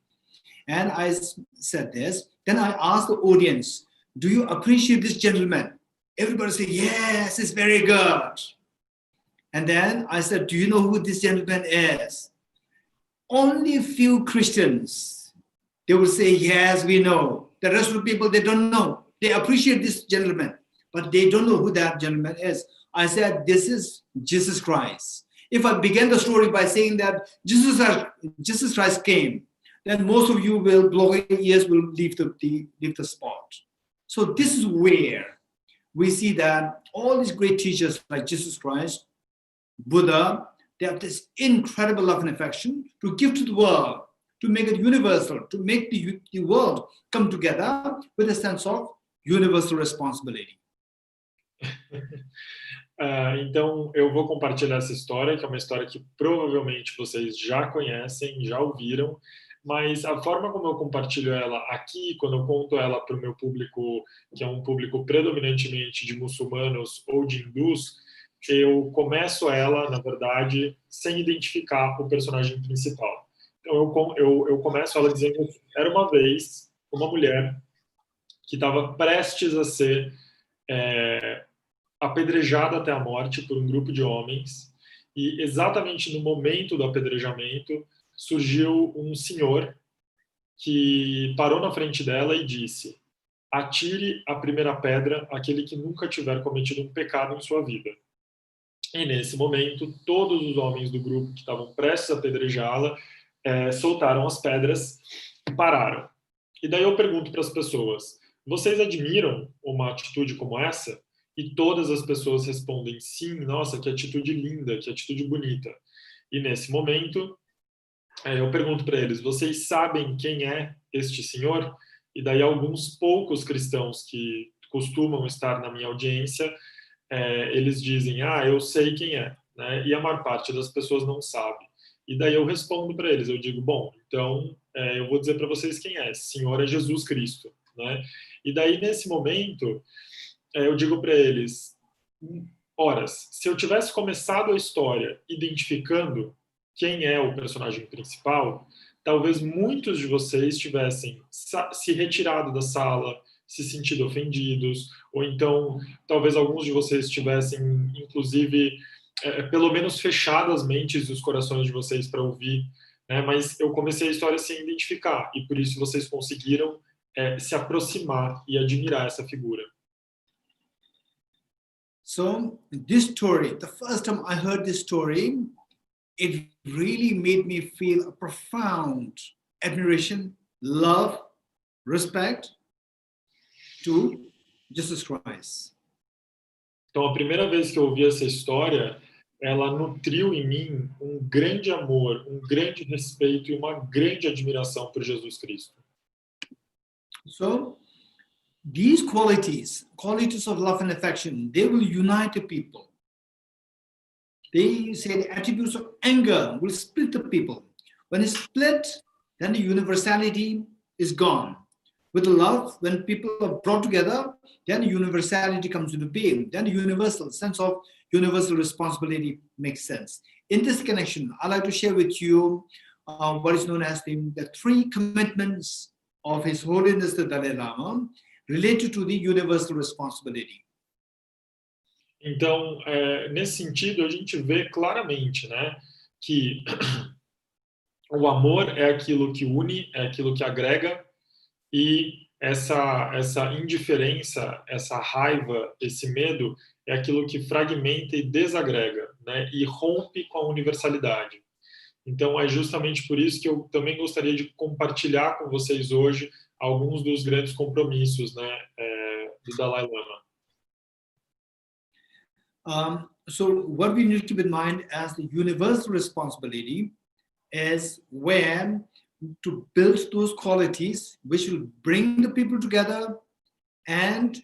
And I said this. Then I asked the audience, do you appreciate this gentleman? Everybody said, yes, it's very good. And then I said, do you know who this gentleman is? Only a few Christians, they will say, yes, we know. The rest of the people, they don't know. They appreciate this gentleman, but they don't know who that gentleman is. I said, this is Jesus Christ. If I began the story by saying that Jesus Christ came, then most of you will blow your ears, will leave the spot. So this is where we see that all these great teachers like Jesus Christ, Buddha, they have this incredible love and affection to give to the world, to make it universal, to make the world come together with a sense of universal responsibility. Então, eu vou compartilhar essa história, que é uma história que provavelmente vocês já conhecem, já ouviram, mas a forma como eu compartilho ela aqui, quando eu conto ela para o meu público, que é um público predominantemente de muçulmanos ou de hindus, eu começo ela, na verdade, sem identificar o personagem principal. Então, eu começo ela dizendo que era uma vez uma mulher que estava prestes a ser apedrejada até a morte por um grupo de homens, e exatamente no momento do apedrejamento surgiu um senhor que parou na frente dela e disse: atire a primeira pedra aquele que nunca tiver cometido um pecado em sua vida. E nesse momento, todos os homens do grupo que estavam prestes a apedrejá-la soltaram as pedras e pararam. E daí eu pergunto para as pessoas: vocês admiram uma atitude como essa? E todas as pessoas respondem: sim, nossa, que atitude linda, que atitude bonita. E nesse momento, eu pergunto para eles: vocês sabem quem é este senhor? E daí alguns poucos cristãos que costumam estar na minha audiência, eles dizem: eu sei quem é, né? E a maior parte das pessoas não sabe. E daí eu respondo para eles, eu digo: bom, então eu vou dizer para vocês quem é. Esse senhor é Jesus Cristo, né? E daí nesse momento eu digo para eles: horas, se eu tivesse começado a história identificando quem é o personagem principal, talvez muitos de vocês tivessem se retirado da sala, se sentido ofendidos, ou então talvez alguns de vocês tivessem, inclusive, pelo menos fechado as mentes e os corações de vocês para ouvir, né? Mas eu comecei a história sem identificar, e por isso vocês conseguiram se aproximar e admirar essa figura. So this story, the first time I heard this story, it really made me feel a profound admiration, love, respect to Jesus Christ. Então, a primeira vez que eu ouvi essa história, ela nutriu em mim um grande amor, um grande respeito e uma grande admiração por Jesus Cristo. So these qualities of love and affection, they will unite the people. They say the attributes of anger will split the people. When it's split, then the universality is gone. With the love, when people are brought together, then the universality comes into being. Then the universal sense of universal responsibility makes sense. In this connection, I'd like to share with you what is known as the 3 commitments of His Holiness the Dalai Lama related to the universal responsibility. Então, nesse sentido, a gente vê claramente, né, que o amor é aquilo que une, é aquilo que agrega, e essa indiferença, essa raiva, esse medo é aquilo que fragmenta e desagrega, né, e rompe com a universalidade. Então, é justamente por isso que eu também gostaria de compartilhar com vocês hoje alguns dos grandes compromissos, né, do Dalai Lama. So what we need to keep in mind as the universal responsibility is where to build those qualities which will bring the people together and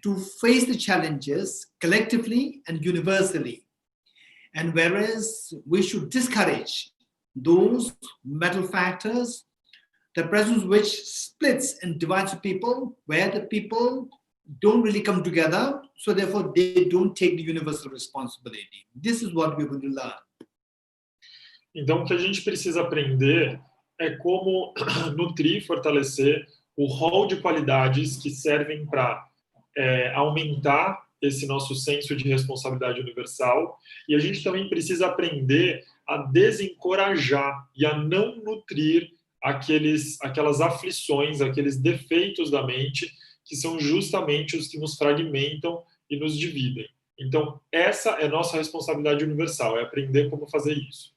to face the challenges collectively and universally. And whereas we should discourage those mental factors the presence which splits and divides people, where the people don't really come together, so therefore they don't take the universal responsibility. This is what we're going to learn. Então, o que a gente precisa aprender é como nutrir e fortalecer o rol de qualidades que servem para aumentar esse nosso senso de responsabilidade universal, e a gente também precisa aprender a desencorajar e a não nutrir aquelas aflições, aqueles defeitos da mente, que são justamente os que nos fragmentam e nos dividem. Então, essa é nossa responsabilidade universal, é aprender como fazer isso.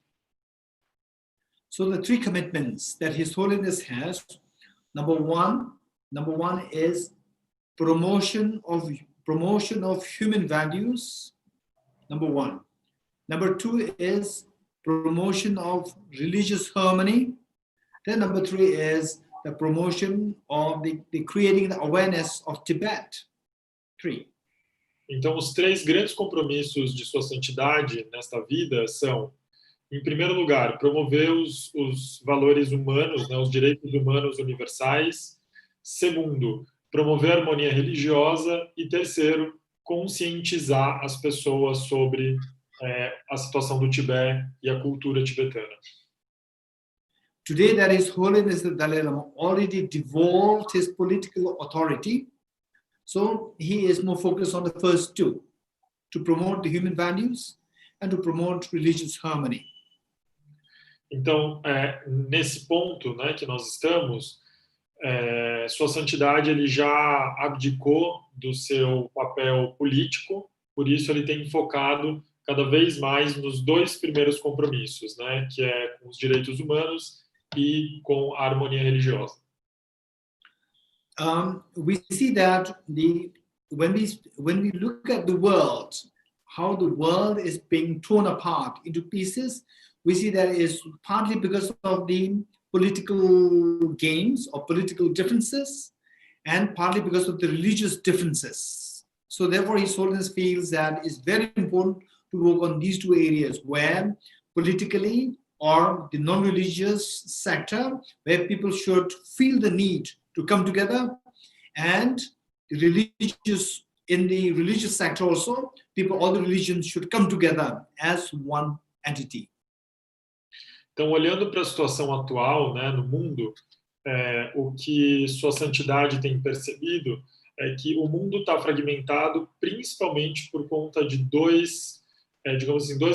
So the three commitments that His Holiness has, number one is promotion of human values, number one. Number two is promotion of religious harmony. Then number three is the promotion of the creating the awareness of Tibet. Three. Então, os três grandes compromissos de sua santidade nesta vida são, em primeiro lugar, promover os valores humanos, né, os direitos humanos universais. Segundo, promover a harmonia religiosa. E terceiro, conscientizar as pessoas sobre a situação do Tibete e a cultura tibetana. Today, that His Holiness the Dalai Lama already devolved his political authority, so he is more focused on the first two, to promote the human values and to promote religious harmony. Então, nesse ponto, né, que nós estamos, Sua Santidade ele já abdicou do seu papel político, por isso ele tem focado cada vez mais nos dois primeiros compromissos, né, que é com os direitos humanos e com a harmonia religiosa. We see that when we look at the world, how the world is being torn apart into pieces, we see that is partly because of the political games or political differences, and partly because of the religious differences. So therefore, His Holiness feels that it's very important to work on these two areas, where politically or the non-religious sector, where people should feel the need to come together, and in the religious sector also, all the religions should come together as one entity. Então, olhando para a situação atual, né, no mundo, o que Sua Santidade tem percebido é que o mundo está fragmentado principalmente por conta de dois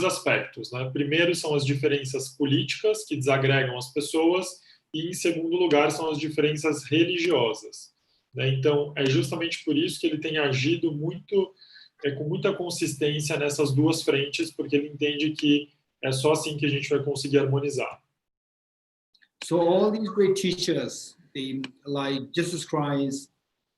aspectos, né? Primeiro são as diferenças políticas que desagregam as pessoas e, em segundo lugar, são as diferenças religiosas, né? Então, é justamente por isso que ele tem agido com muita consistência nessas duas frentes, porque ele entende que é só assim que a gente vai conseguir harmonizar. So all these great teachers, like Jesus Christ,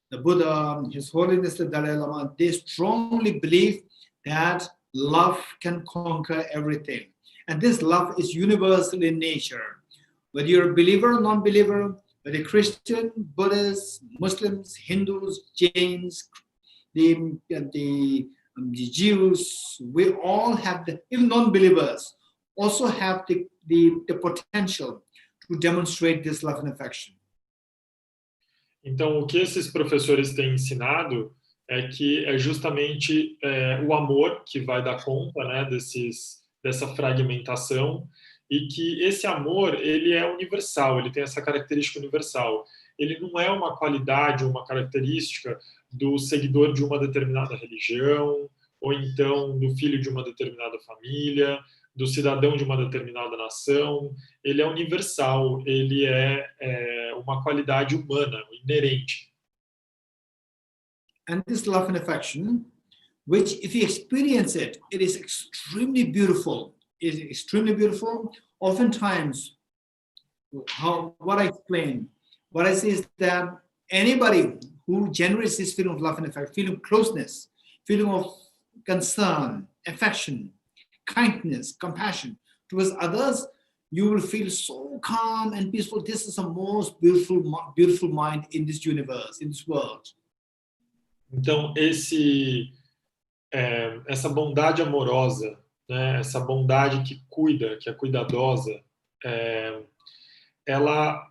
the Buddha, His Holiness the Dalai Lama, they strongly believe that love can conquer everything. And this love is universal in nature. Whether you're a believer or non-believer, whether Christian, Buddhists, Muslims, Hindus, Jains, the Jews, we all have, even non-believers, also have the potential to demonstrate this love and affection. Então, o que esses professores têm ensinado é que é justamente o amor que vai dar conta, né, dessa fragmentação, e que esse amor ele é universal, ele tem essa característica universal. Ele não é uma qualidade, uma característica do seguidor de uma determinada religião, ou então do filho de uma determinada família, do cidadão de uma determinada nação. Ele é universal, ele é uma qualidade humana, inerente. And this love and affection, which if you experience it, it is extremely beautiful. It is extremely beautiful. Oftentimes, what I explain, what I say is that anybody who generates this feeling of love and affection, feeling of closeness, feeling of concern, affection, kindness, compassion towards others, you will feel so calm and peaceful. This is the most beautiful mind in this universe, in this world. Então, essa bondade amorosa, né, essa bondade que cuida, que é cuidadosa, ela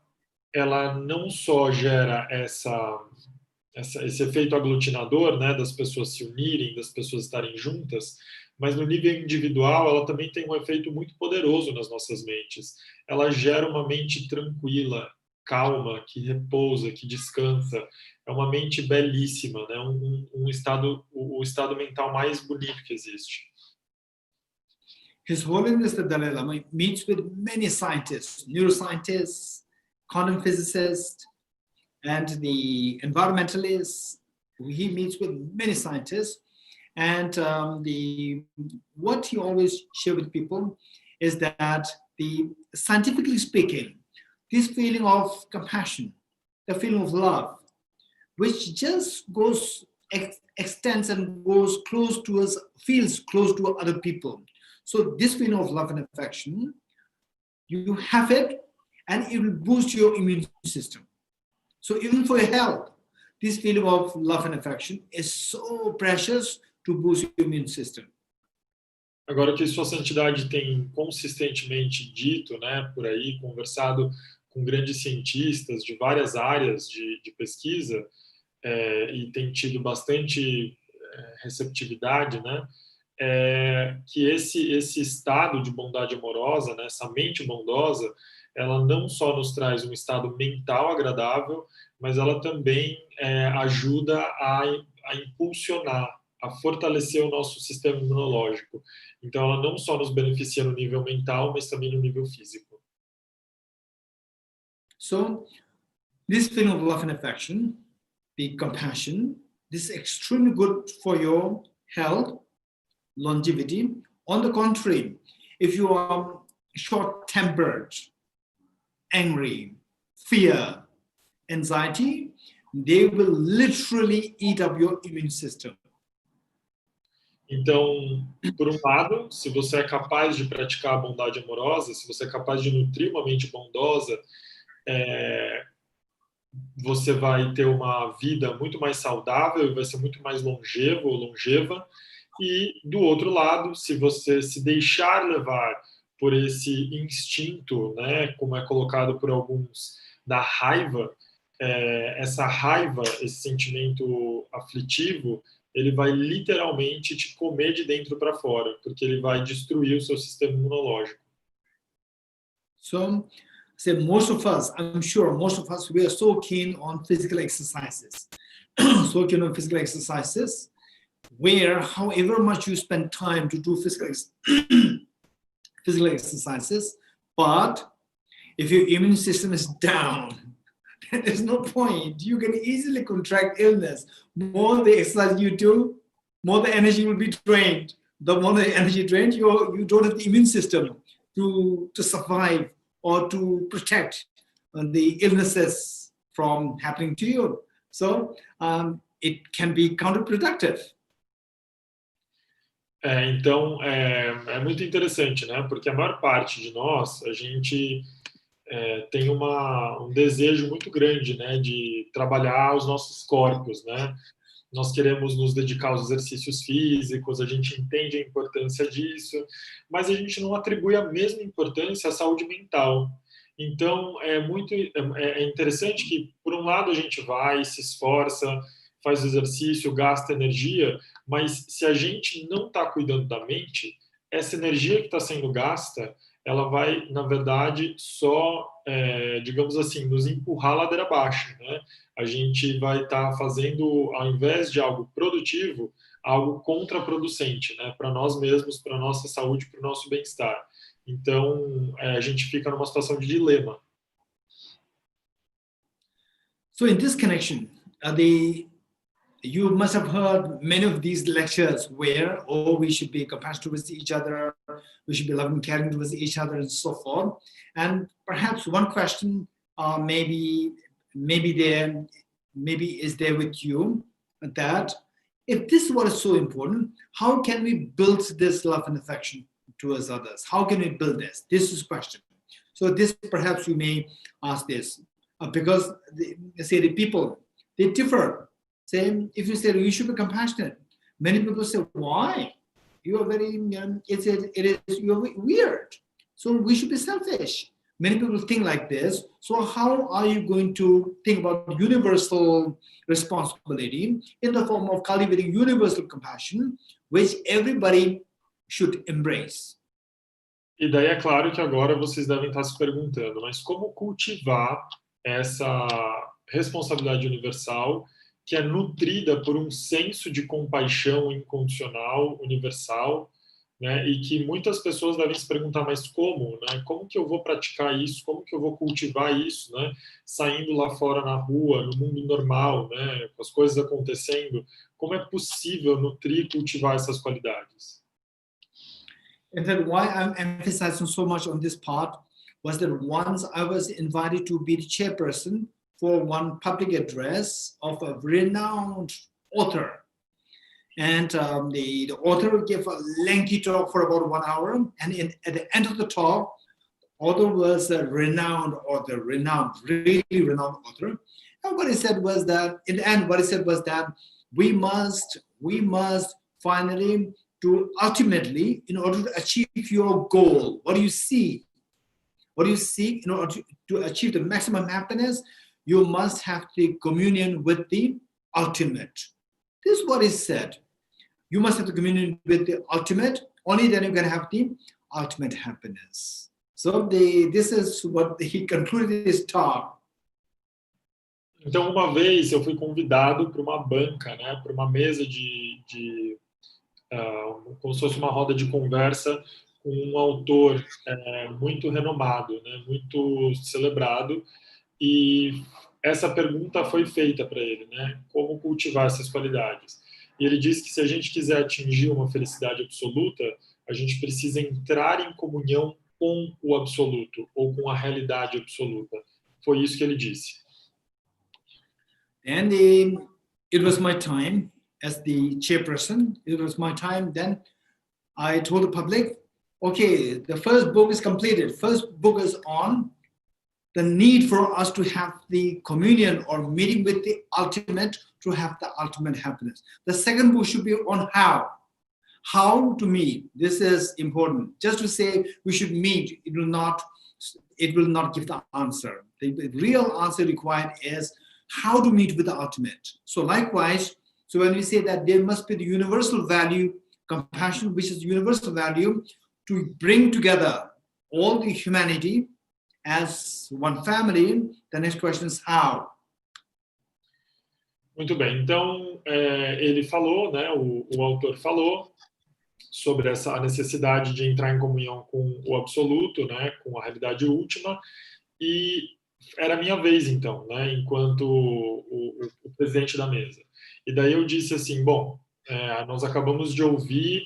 ela não só gera esse efeito aglutinador, né, das pessoas se unirem, das pessoas estarem juntas, mas no nível individual ela também tem um efeito muito poderoso nas nossas mentes. Ela gera uma mente tranquila, calma, que repousa, que descansa. É uma mente belíssima, né? O estado mental mais bonito que existe. His Holiness the Dalai Lama meets with many scientists, neuroscientists, quantum physicists, and the environmentalists. He meets with many scientists, and what he always share with people is that scientifically speaking, this feeling of compassion, the feeling of love, which just extends and goes close to us, feels close to other people. So this feeling of love and affection, you have it, and it will boost your immune system. So even for your health, this feeling of love and affection is so precious to boost your immune system. Agora, o que Sua Santidade tem consistentemente dito, né, por aí, conversado com grandes cientistas de várias áreas de pesquisa, e tem tido bastante receptividade, né, que esse estado de bondade amorosa, né, essa mente bondosa, ela não só nos traz um estado mental agradável, mas ela também ajuda a impulsionar, a fortalecer o nosso sistema imunológico. Então, ela não só nos beneficia no nível mental, mas também no nível físico. So, this feeling of love and affection, the compassion, this is extremely good for your health, longevity. On the contrary, if you are short-tempered, angry, fear, anxiety, they will literally eat up your immune system. Então, por um lado, se você é capaz de praticar a bondade amorosa, se você é capaz de nutrir uma mente bondosa, você vai ter uma vida muito mais saudável e vai ser muito mais longevo ou longeva. E, do outro lado, se você se deixar levar por esse instinto, né, como é colocado por alguns, da raiva, essa raiva, esse sentimento aflitivo, ele vai literalmente te comer de dentro para fora, porque ele vai destruir o seu sistema imunológico. So, most of us, I'm sure most of us, we are so keen on physical exercises. So keen on physical exercises, where however much you spend time to do physical exercises, but if your immune system is down, there's no point. You can easily contract illness. More the exercise you do, more the energy will be drained. The more the energy drained, you don't have the immune system to survive or to protect the illnesses from happening to you. So it can be counterproductive. Então, é muito interessante, né? Porque a maior parte de nós, a gente tem um desejo muito grande, né, de trabalhar os nossos corpos, né? Nós queremos nos dedicar aos exercícios físicos, a gente entende a importância disso, mas a gente não atribui a mesma importância à saúde mental. Então, é interessante que, por um lado, a gente vai, se esforça, faz exercício, gasta energia, mas se a gente não está cuidando da mente, essa energia que está sendo gasta, ela vai, na verdade, só, digamos assim, nos empurrar ladeira abaixo, né? A gente vai estar fazendo, ao invés de algo produtivo, algo contraproducente, né? Para nós mesmos, para a nossa saúde, para o nosso bem-estar. Então, a gente fica numa situação de dilema. So in this connection, you must have heard many of these lectures where, we should be compassionate towards each other, we should be loving and caring towards each other, and so forth. And perhaps one question maybe is there with you, that if this was so important, how can we build this love and affection towards others? How can we build this? This is a question. So this, perhaps you may ask this, because the people, they differ. Say, if you say you should be compassionate, many people say, why? You are very, you're weird. So we should be selfish. Many people think like this. So how are you going to think about universal responsibility in the form of cultivating universal compassion, which everybody should embrace? E daí é claro que agora vocês devem estar se perguntando, mas como cultivar essa responsabilidade universal que é nutrida por um senso de compaixão incondicional, universal, né? E que muitas pessoas devem se perguntar, mas como, né? Como que eu vou praticar isso? Como que eu vou cultivar isso, né? Saindo lá fora na rua, no mundo normal, né? Com as coisas acontecendo, como é possível nutrir e cultivar essas qualidades? And then why I'm emphasizing so much on this part was that once I was invited to be the chairperson for one public address of a renowned author. And the author gave a lengthy talk for about 1 hour. And at the end of the talk, author was a renowned author, really renowned author. And what he said was that, in the end, what he said was that we must finally to ultimately, in order to achieve your goal, what do you seek? What do you seek in order to achieve the maximum happiness? You must have the communion with the ultimate. This is what he said. You must have the communion with the ultimate. Only then you can have the ultimate happiness. So this is what he concluded his talk. Então, uma vez eu fui convidado para uma banca, né, para uma mesa como se fosse uma roda de conversa com um autor muito renomado, né, muito celebrado, e essa pergunta foi feita para ele, né, como cultivar essas qualidades. E ele disse que se a gente quiser atingir uma felicidade absoluta, a gente precisa entrar em comunhão com o absoluto, ou com a realidade absoluta. Foi isso que ele disse. And it was my time as the chairperson. It was my time. Then I told the public, okay, the first book is completed. First book is on the need for us to have the communion or meeting with the ultimate to have the ultimate happiness. The second book should be on how to meet. This is important. Just to say we should meet, it will not give the answer. The real answer required is how to meet with the ultimate. So likewise, so when we say that there must be the universal value, compassion, which is the universal value, to bring together all the humanity as one family, the next question is how. Muito bem, então ele falou, né, o autor falou sobre a necessidade de entrar em comunhão com o absoluto, né, com a realidade última, e era a minha vez então, né, enquanto o presidente da mesa. E daí eu disse assim, bom, nós acabamos de ouvir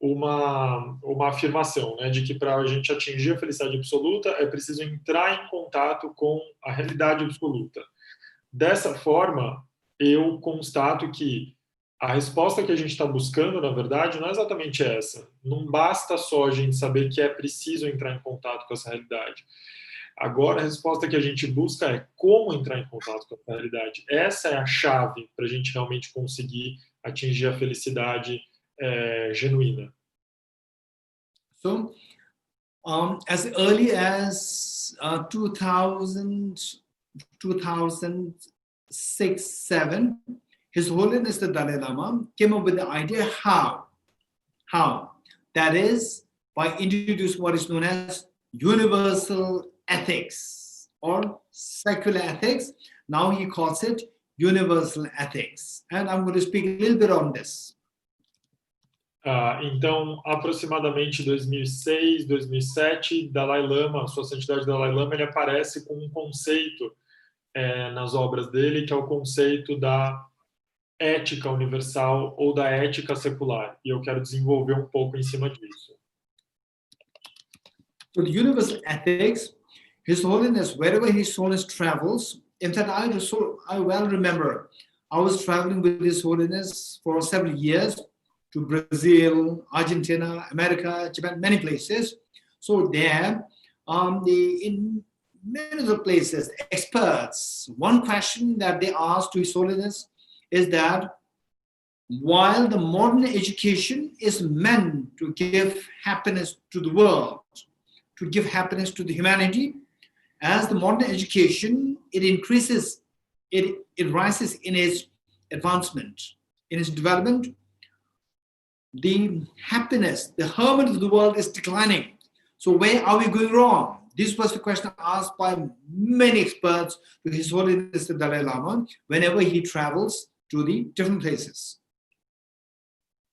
uma afirmação, né, de que para a gente atingir a felicidade absoluta é preciso entrar em contato com a realidade absoluta. Dessa forma, eu constato que a resposta que a gente está buscando, na verdade, não é exatamente essa. Não basta só a gente saber que é preciso entrar em contato com essa realidade. Agora, a resposta que a gente busca é como entrar em contato com essa realidade. Essa é a chave para a gente realmente conseguir atingir a felicidade genuína. So, as early as 2006-07, His Holiness the Dalai Lama came up with the idea how. That is, by introducing what is known as universal ethics or secular ethics. Now he calls it universal ethics. And I'm going to speak a little bit on this. Então, aproximadamente 2006, 2007, Dalai Lama, Sua Santidade Dalai Lama, ele aparece com um conceito nas obras dele, que é o conceito da ética universal ou da ética secular. E eu quero desenvolver um pouco em cima disso. So the universal ethics, His Holiness, wherever His Holiness travels, in fact, I well remember, I was traveling with His Holiness for several years to Brazil, Argentina, America, Japan, many places. So there, in many of the places, experts, one question that they asked to His Holiness is that while the modern education is meant to give happiness to the world, to give happiness to the humanity, as the modern education, it increases, it rises in its advancement, in its development, the happiness, the harmony of the world is declining. So where are we going wrong? This was the question asked by many experts to His Holiness the Dalai Lama whenever he travels to the different places.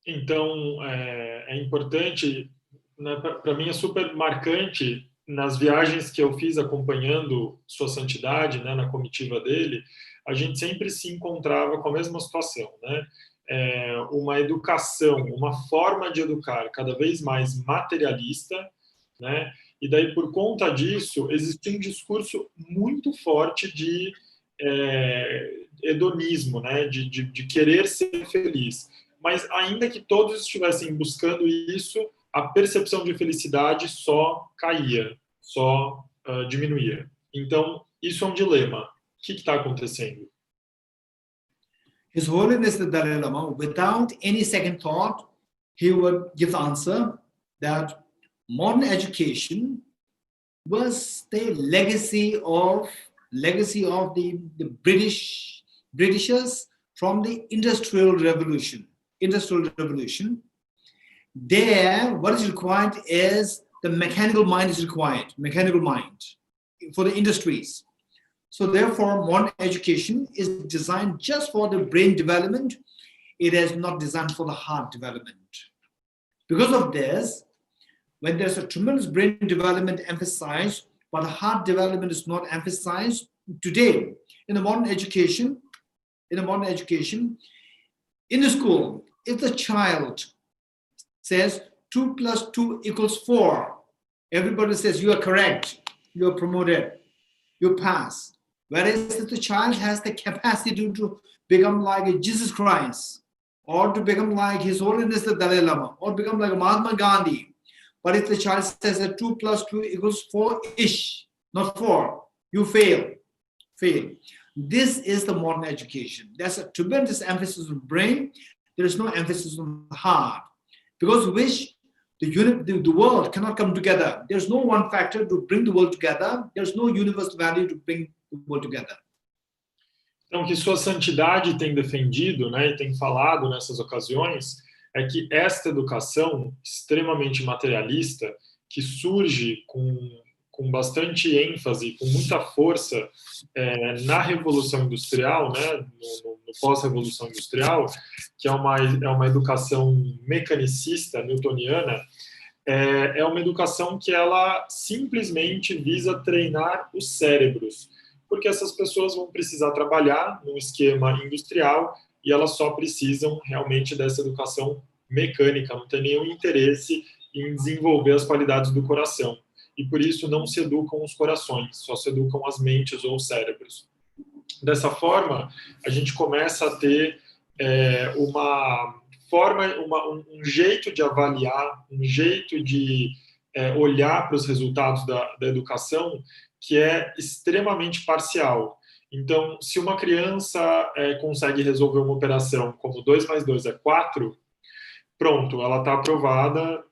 Então, é importante, né, para mim é super marcante, nas viagens que eu fiz acompanhando Sua Santidade, né, na comitiva dele, a gente sempre se encontrava com a mesma situação, né? Uma educação, uma forma de educar cada vez mais materialista, né? E daí, por conta disso, existia um discurso muito forte de hedonismo, né? De querer ser feliz. Mas ainda que todos estivessem buscando isso, a percepção de felicidade só caía, só diminuía. Então, isso é um dilema. O que está acontecendo? His Holiness the Dalai Lama, without any second thought, he would give the answer that modern education was the legacy of the Britishers from the Industrial Revolution. There, what is required is the mechanical mind is required, mechanical mind for the industries. So therefore, modern education is designed just for the brain development. It is not designed for the heart development. Because of this, when there's a tremendous brain development emphasized, but the heart development is not emphasized today in the modern education, in the school, if the child says 2 + 2 = 4, everybody says you are correct, you are promoted, you pass. Whereas if the child has the capacity to become like a Jesus Christ, or to become like His Holiness the Dalai Lama, or become like Mahatma Gandhi, but if the child says that 2 + 2 = 4-ish, not 4, you fail. This is the modern education. There's a tremendous emphasis on brain. There is no emphasis on the heart, because of which the world cannot come together. There's no one factor to bring the world together. There's no universal value to bring the world together. Então, o que Sua Santidade tem defendido, né, e tem falado nessas ocasiões, é que esta educação extremamente materialista, que surge com bastante ênfase, com muita força na Revolução Industrial, né, no pós-Revolução Industrial, que é uma educação mecanicista, newtoniana, é uma educação que ela simplesmente visa treinar os cérebros, porque essas pessoas vão precisar trabalhar num esquema industrial e elas só precisam realmente dessa educação mecânica, não tem nenhum interesse em desenvolver as qualidades do coração. E por isso não se educam os corações, só se educam as mentes ou os cérebros. Dessa forma, a gente começa a ter um jeito de avaliar, um jeito de olhar para os resultados da educação que é extremamente parcial. Então, se uma criança consegue resolver uma operação como 2 + 2 = 4, pronto, ela está aprovada,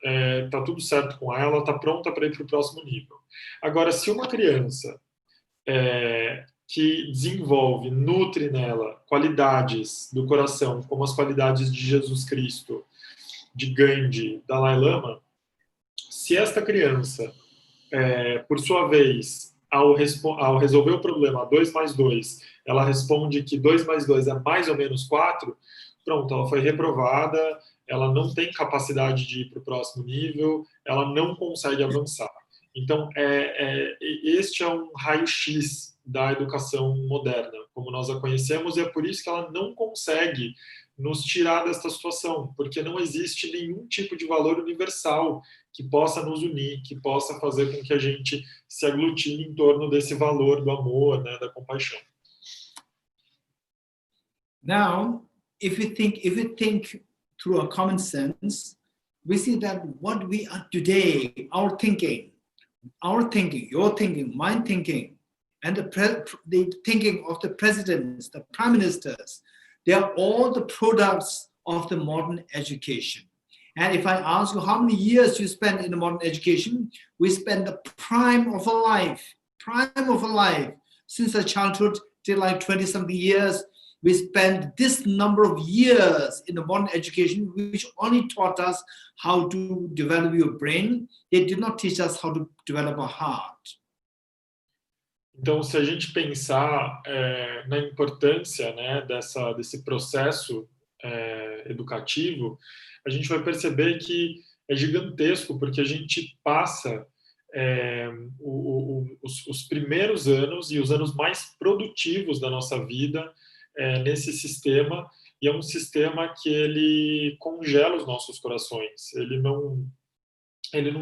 está tudo certo com ela, está pronta para ir para o próximo nível. Agora, se uma criança que desenvolve, nutre nela qualidades do coração, como as qualidades de Jesus Cristo, de Gandhi, Dalai Lama, se esta criança, por sua vez, ao resolver o problema 2 + 2, ela responde que 2 + 2 é mais ou menos 4, pronto, ela foi reprovada, ela não tem capacidade de ir para o próximo nível, ela não consegue avançar. Então, este é um raio-x da educação moderna, como nós a conhecemos, e é por isso que ela não consegue nos tirar desta situação, porque não existe nenhum tipo de valor universal que possa nos unir, que possa fazer com que a gente se aglutine em torno desse valor do amor, né, da compaixão. Now, if you think through a common sense, we see that what we are today, our thinking, your thinking, my thinking, and the thinking of the presidents, the prime ministers, they are all the products of the modern education. And if I ask you how many years you spend in the modern education, we spend the prime of our life prime of life, since our childhood till like 20-something years, we spend this number of years in the modern education, which only taught us how to develop your brain. They did not teach us how to develop a heart. Então, se a gente pensar na importância, né, desse processo educativo, a gente vai perceber que é gigantesco, porque a gente passa os primeiros anos e os anos mais produtivos da nossa vida nesse sistema, e é um sistema que ele congela os nossos corações, ele não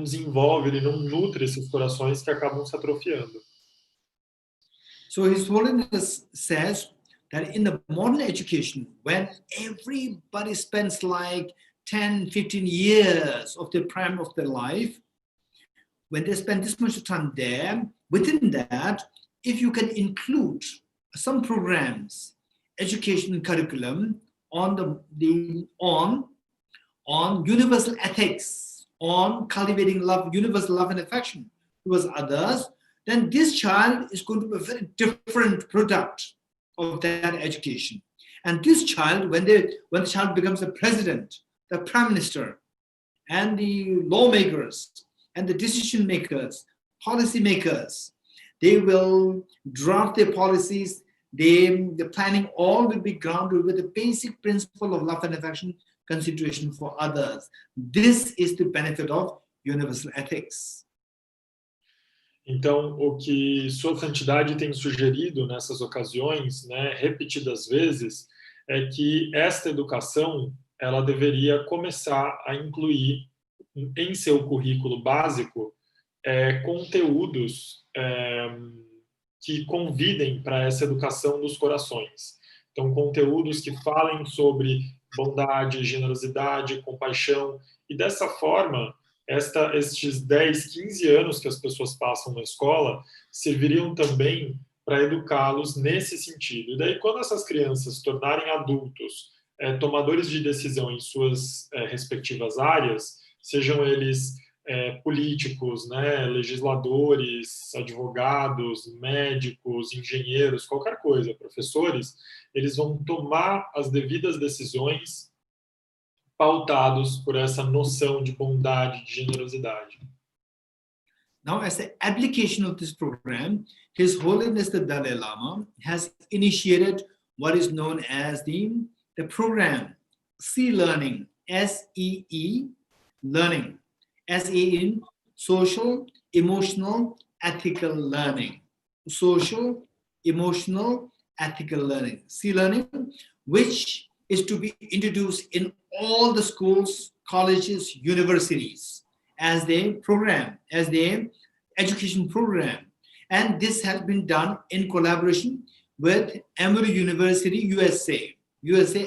desenvolve, ele não nutre esses corações que acabam se atrofiando. So His Holiness says that in the modern education, when everybody spends like 10, 15 years of the prime of their life, when they spend this much time there, within that, if you can include some programs, education curriculum on on universal ethics, on cultivating love, universal love and affection towards others, then this child is going to be a very different product of that education. And this child, when the child becomes the president, the prime minister, and the lawmakers, and the decision makers, policy makers, they will draft their policies. The planning all will be grounded with the basic principle of love and affection, consideration for others. This is the benefit of universal ethics. Então, o que Sua Santidade tem sugerido nessas ocasiões, né, repetidas vezes, é que esta educação ela deveria começar a incluir em seu currículo básico conteúdos que convidem para essa educação dos corações. Então, conteúdos que falem sobre bondade, generosidade, compaixão, e dessa forma, estes 10, 15 anos que as pessoas passam na escola serviriam também para educá-los nesse sentido. E daí, quando essas crianças se tornarem adultos, tomadores de decisão em suas respectivas áreas, sejam eles políticos, né, legisladores, advogados, médicos, engenheiros, qualquer coisa, professores, eles vão tomar as devidas decisões pautados por essa noção de bondade, de generosidade. Now, as the application of this program, His Holiness the Dalai Lama has initiated what is known as the program C-Learning, S-E-E, learning, S-E in social, emotional, ethical learning, social, emotional, ethical learning, C-Learning, which is to be introduced in all the schools, colleges, universities as their program, as their education program. And this has been done in collaboration with Emory University, USA,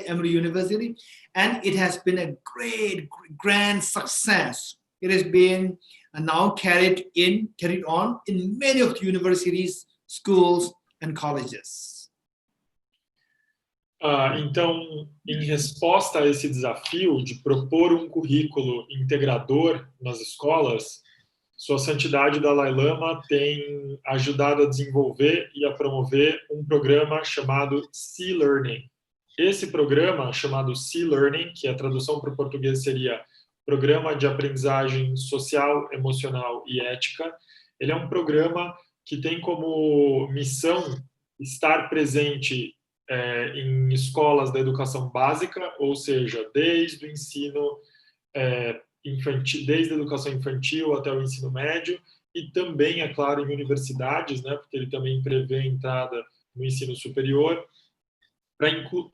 Emory University, and it has been a great, grand success. It has been now carried on in many of the universities, schools, and colleges. Então, em resposta a esse desafio de propor um currículo integrador nas escolas, Sua Santidade Dalai Lama tem ajudado a desenvolver e a promover um programa chamado C-Learning. Esse programa, chamado C-Learning, que a tradução para o português seria Programa de Aprendizagem Social, Emocional e Ética, ele é um programa que tem como missão estar presente em escolas da educação básica, ou seja, desde o ensino infantil, desde a educação infantil até o ensino médio, e também, é claro, em universidades, né, porque ele também prevê a entrada no ensino superior,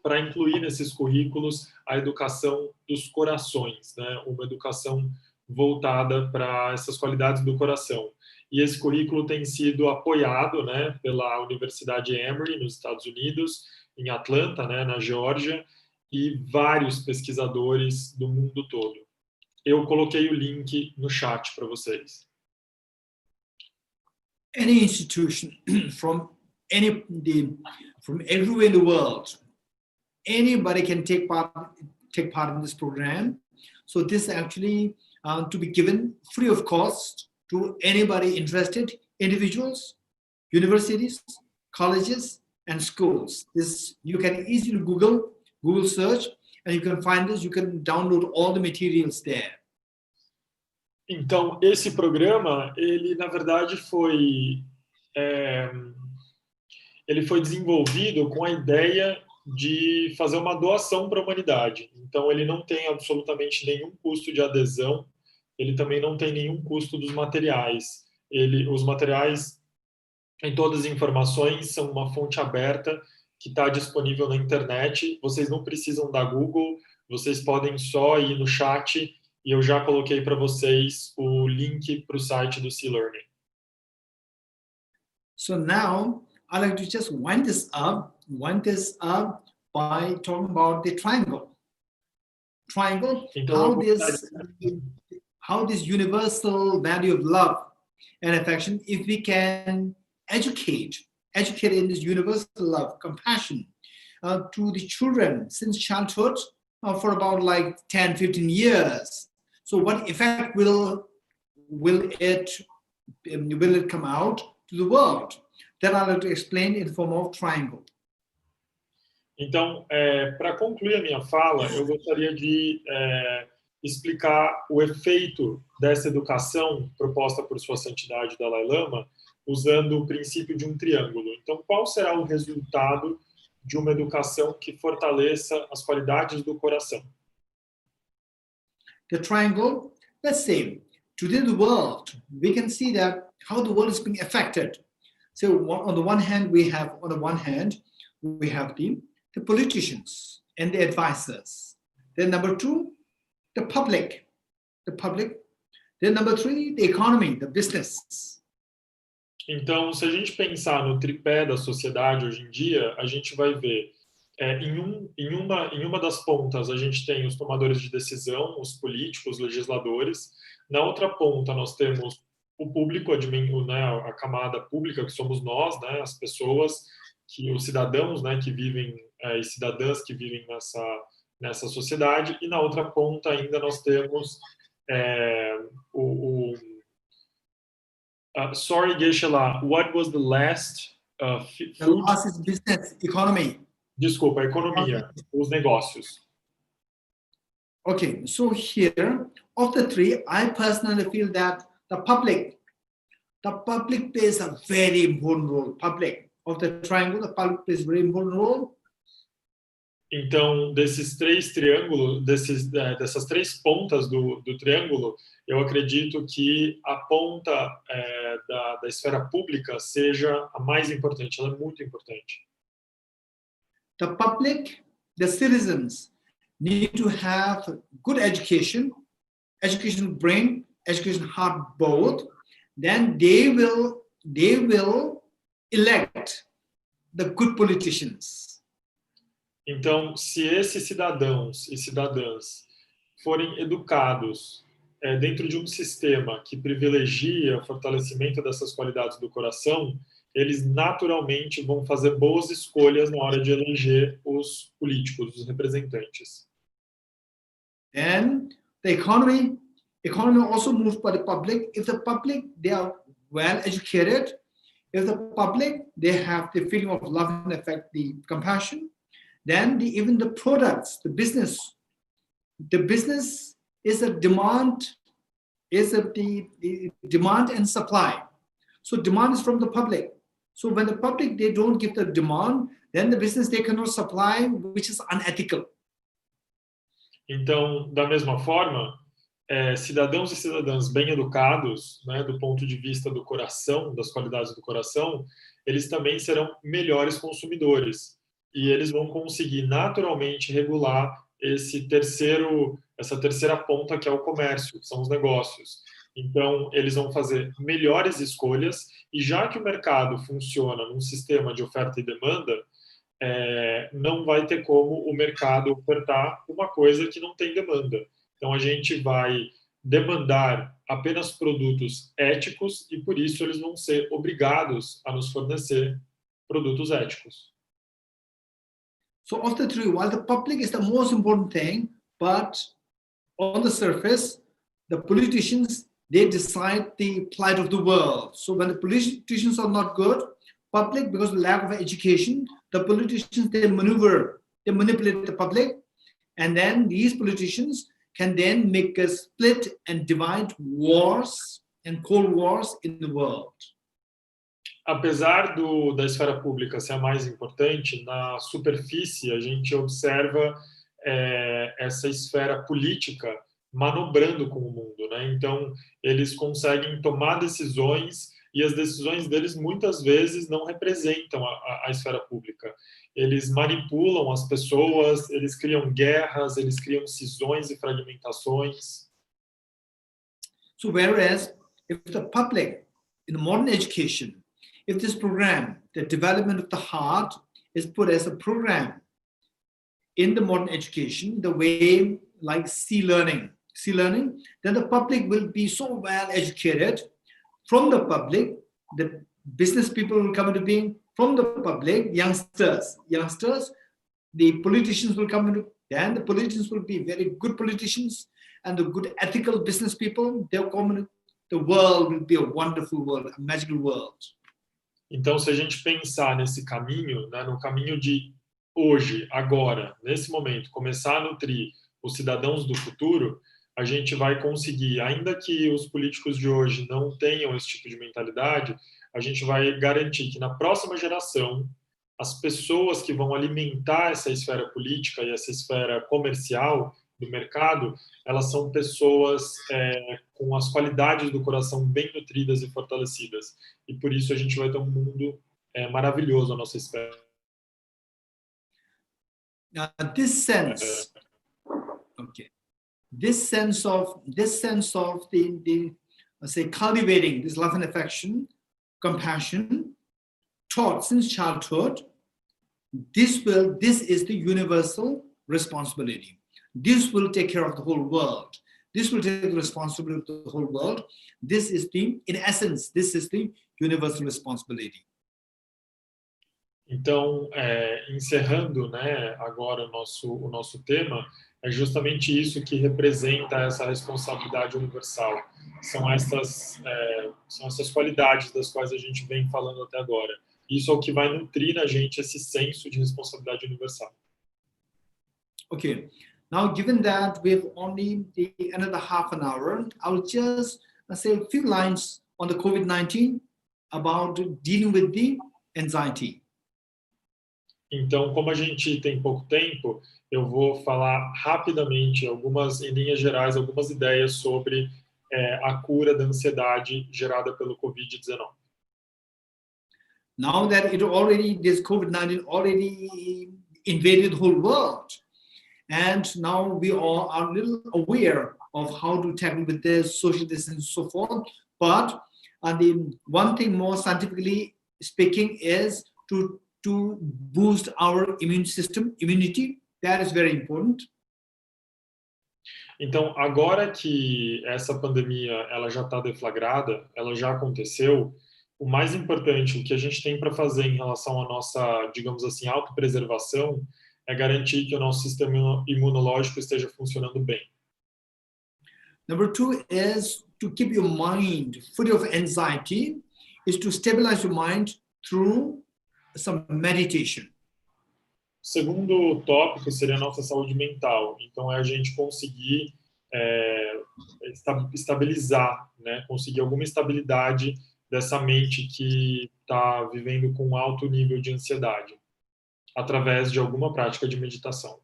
para incluir nesses currículos a educação dos corações, né, uma educação voltada para essas qualidades do coração. E esse currículo tem sido apoiado, né, pela Universidade Emory, nos Estados Unidos, em Atlanta, né, na Geórgia, e vários pesquisadores do mundo todo. Eu coloquei o link no chat para vocês. Any institution from everywhere in the world, anybody can take part in this program. So this actually to be given free of cost to anybody interested, individuals, universities, colleges, and schools. This you can easily Google search, and you can find this. You can download all the materials there. Então, esse programa, ele na verdade ele foi desenvolvido com a ideia de fazer uma doação para a humanidade. Então, ele não tem absolutamente nenhum custo de adesão, ele também não tem nenhum custo dos materiais. Os materiais, em todas as informações, são uma fonte aberta que está disponível na internet. Vocês não precisam da Google, vocês podem só ir no chat e eu já coloquei para vocês o link para o site do C-Learning. So now, I'd like to just wind this up by talking about the triangle. Então, how this universal value of love and affection, if we can educate in this universal love, compassion to the children since childhood for about like 10, 15 years. So what effect will it come out to the world? That I'd like to explain in the form of triangle. Então, para concluir a minha fala, eu gostaria de explicar o efeito dessa educação proposta por Sua Santidade Dalai Lama, usando o princípio de um triângulo. Então, qual será o resultado de uma educação que fortaleça as qualidades do coração? The triangle, let's say, today the world, we can see that how the world is being affected. So on the one hand, we have the politicians and the advisors. Then number two, the public. Then number three, the economy, the business. Então, se a gente pensar no tripé da sociedade hoje em dia, a gente vai ver em uma das pontas a gente tem os tomadores de decisão, os políticos, os legisladores. Na outra ponta nós temos o público, a camada pública que somos nós, né, as pessoas, os cidadãos, né, que vivem e cidadãs que vivem nessa sociedade. E na outra ponta ainda nós temos sorry, Geshe-la, what was the last The last is business, economy. Desculpa, a economia, os negócios. Okay, so here, of the three, I personally feel that the public plays a very important role. Of the triangle, the public plays a very important role. Então, desses três triângulos, dessas três pontas do triângulo, eu acredito que a ponta da esfera pública seja a mais importante, ela é muito importante. The public, the citizens need to have good education brain, education heart both. Then they will elect the good politicians. Então, se esses cidadãos e cidadãs forem educados dentro de um sistema que privilegia o fortalecimento dessas qualidades do coração, eles naturalmente vão fazer boas escolhas na hora de eleger os políticos, os representantes. And the economy also moves by the public. If the public, they are well educated, if the public, they have the feeling of love and affect, the compassion, then even the products, the business is a demand, the demand and supply. So demand is from the public. So when the public, they don't give the demand, then the business, they cannot supply, which is unethical. Então, da mesma forma, cidadãos e cidadãs bem educados, né, do ponto de vista do coração, das qualidades do coração, eles também serão melhores consumidores. E eles vão conseguir naturalmente regular essa terceira ponta que é o comércio, que são os negócios. Então, eles vão fazer melhores escolhas e já que o mercado funciona num sistema de oferta e demanda, não vai ter como o mercado ofertar uma coisa que não tem demanda. Então, a gente vai demandar apenas produtos éticos e, por isso, eles vão ser obrigados a nos fornecer produtos éticos. So of the three, while the public is the most important thing, but on the surface, the politicians, they decide the plight of the world. So when the politicians are not good, public, because of lack of education, the politicians, they manipulate the public, and then these politicians can then make a split and divide wars and cold wars in the world. Apesar da esfera pública ser a mais importante, na superfície a gente observa essa esfera política manobrando com o mundo, né? Então, eles conseguem tomar decisões e as decisões deles muitas vezes não representam a esfera pública. Eles manipulam as pessoas, eles criam guerras, eles criam cisões e fragmentações. So whereas if the public, in modern education, if this program, the development of the heart, is put as a program in the modern education, the way like C-learning, then the public will be so well educated. From the public, the business people will come into being. From the public, youngsters, the politicians will come into, then the politicians will be very good politicians, and the good ethical business people, they'll come into, the world will be a wonderful world, a magical world. Então, se a gente pensar nesse caminho, né, no caminho de hoje, agora, nesse momento, começar a nutrir os cidadãos do futuro, a gente vai conseguir, ainda que os políticos de hoje não tenham esse tipo de mentalidade, a gente vai garantir que na próxima geração, as pessoas que vão alimentar essa esfera política e essa esfera comercial do mercado, elas são pessoas com as qualidades do coração bem nutridas e fortalecidas. E por isso a gente vai ter um mundo maravilhoso à nossa espera. This sense of the say cultivating this love and affection, compassion, taught since childhood, this is the universal responsibility. This will take care of the whole world. This will take the responsibility of the whole world. This is in essence, this is the universal responsibility. Então, encerrando, né, agora o nosso tema, é justamente isso que representa essa responsabilidade universal. São essas qualidades das quais a gente vem falando até agora. Isso é o que vai nutrir na gente esse senso de responsabilidade universal. Okay. Now, given that we have only another half an hour, I'll just say a few lines on the COVID-19 about dealing with the anxiety. Então, como a gente tem pouco tempo, eu vou falar rapidamente, em linhas gerais, algumas ideias sobre a cura da ansiedade gerada pelo Covid-19. Now that this COVID-19 already invaded the whole world, and now we all are a little aware of how to tackle with this social distancing and so forth. But the one thing more scientifically speaking is to boost our immunity. That is very important. Então, agora que essa pandemia ela já está deflagrada, ela já aconteceu, o mais importante, o que a gente tem para fazer em relação à nossa, digamos assim, autopreservação, é garantir que o nosso sistema imunológico esteja funcionando bem. Number 2 is to keep your mind free of anxiety, is to stabilize your mind through some meditation. O segundo tópico seria a nossa saúde mental. Então, é a gente conseguir estabilizar, né? Conseguir alguma estabilidade dessa mente que está vivendo com um alto nível de ansiedade, através de alguma prática de meditação.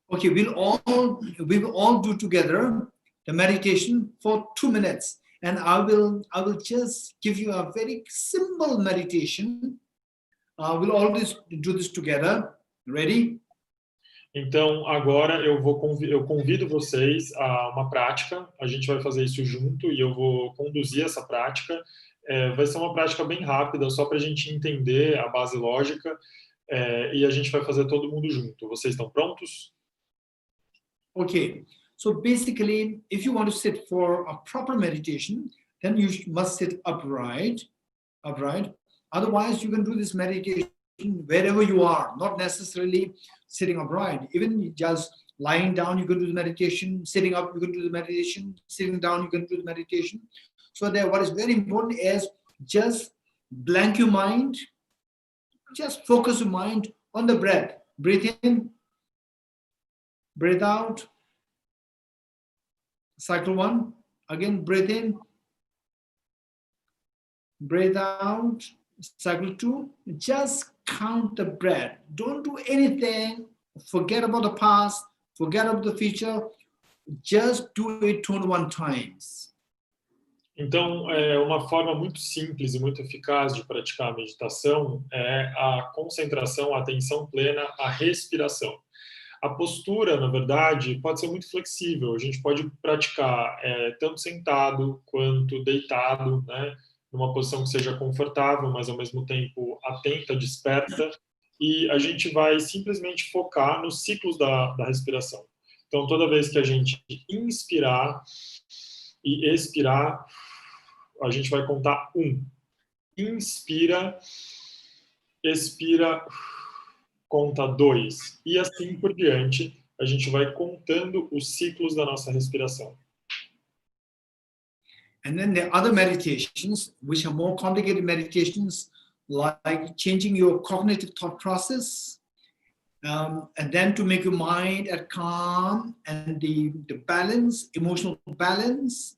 Okay, we will all do together the meditation for 2 minutes, and I will just give you a very simple meditation. We'll all do this together. Ready? Então, agora eu convido vocês a uma prática. A gente vai fazer isso junto e eu vou conduzir essa prática. Vai ser uma prática bem rápida, só para a gente entender a base lógica. E a gente vai fazer todo mundo junto. Vocês estão prontos? Okay. So basically, if you want to sit for a proper meditation, then you must sit upright. Otherwise, you can do this meditation wherever you are, not necessarily sitting upright. Even just lying down, you can do the meditation. Sitting up, you can do the meditation. Sitting down, you can do the meditation. So that what is very important is just blank your mind. Just focus your mind on the breath. Breathe in, breathe out. Cycle 1. Again, breathe in, breathe out. Cycle 2. Just count the breath. Don't do anything. Forget about the past. Forget about the future. Just do it 21 times. Então, uma forma muito simples e muito eficaz de praticar a meditação é a concentração, a atenção plena, a respiração. A postura, na verdade, pode ser muito flexível. A gente pode praticar tanto sentado quanto deitado, né? Numa posição que seja confortável, mas ao mesmo tempo atenta, desperta. E a gente vai simplesmente focar nos ciclos da respiração. Então, toda vez que a gente inspirar e expirar, a gente vai contar 1. Inspira, expira, conta 2. E assim por diante, a gente vai contando os ciclos da nossa respiração. And then there are other meditations, which are more complicated meditations, like changing your cognitive thought process, and then to make your mind at calm and the balance, emotional balance.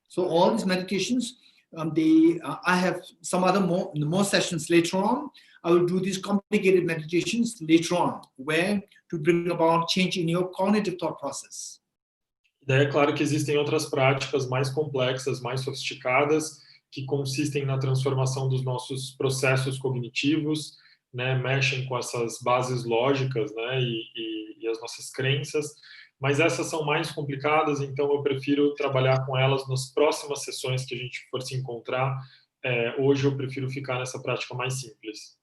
So all these meditations, I have some other more sessions later on. I will do these complicated meditations later on, where to bring about change in your cognitive thought process. Daí é claro que existem outras práticas mais complexas, mais sofisticadas, que consistem na transformação dos nossos processos cognitivos, né, mexem com essas bases lógicas, né, e as nossas crenças, mas essas são mais complicadas, então eu prefiro trabalhar com elas nas próximas sessões que a gente for se encontrar. Hoje eu prefiro ficar nessa prática mais simples.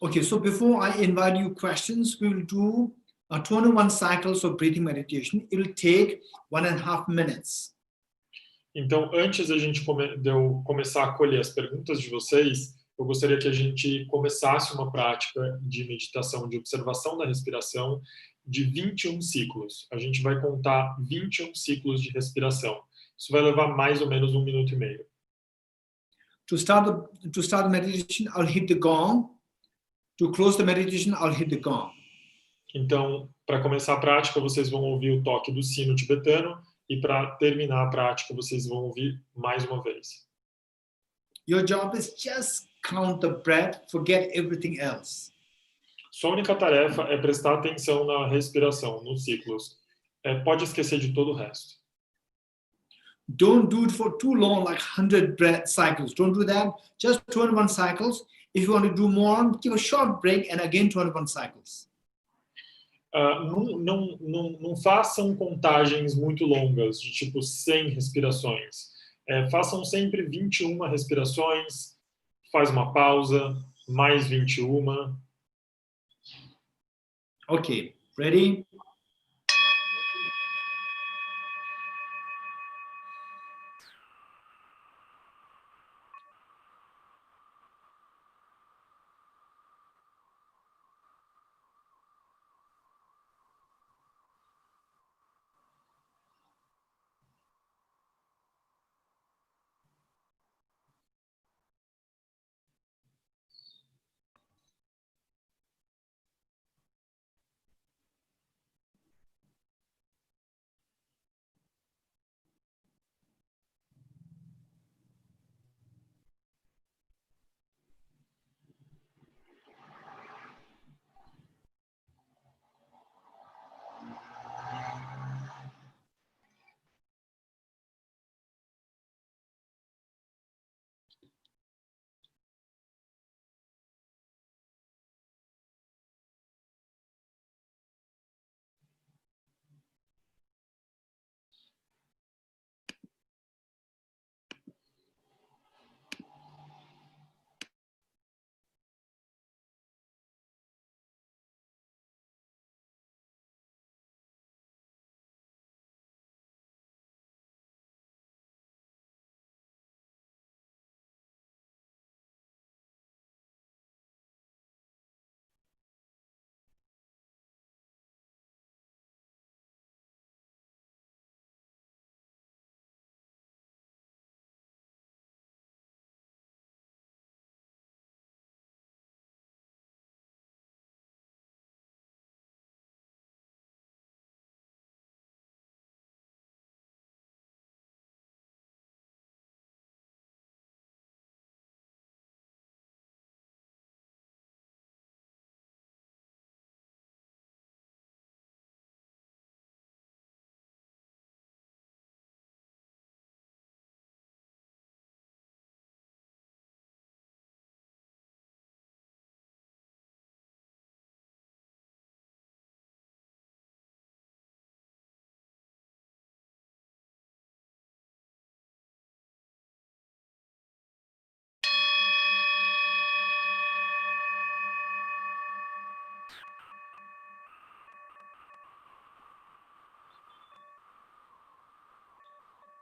Okay, so before I invite you questions, we will do 21 cycles of breathing meditation. It will take 1.5 minutes. Então, antes de eu começar a colher as perguntas de vocês, eu gostaria que a gente começasse uma prática de meditação, de observação da respiração, de 21 ciclos. A gente vai contar 21 ciclos de respiração. Isso vai levar mais ou menos 1 minuto e meio. To start the meditation, I'll hit the gong. To close the meditation, I'll hit the gong. Então, para começar a prática, vocês vão ouvir o toque do sino tibetano e para terminar a prática, vocês vão ouvir mais uma vez. Your job is just count the breath, forget everything else. Sua única tarefa é prestar atenção na respiração, nos ciclos. Pode esquecer de todo o resto. Don't do it for too long, like 100 breath cycles. Don't do that. Just 21 cycles. If you want to do more, give a short break and again 21 cycles. Não façam contagens muito longas, de tipo 100 respirações. Façam sempre 21 respirações, faz uma pausa, mais 21. Okay, ready?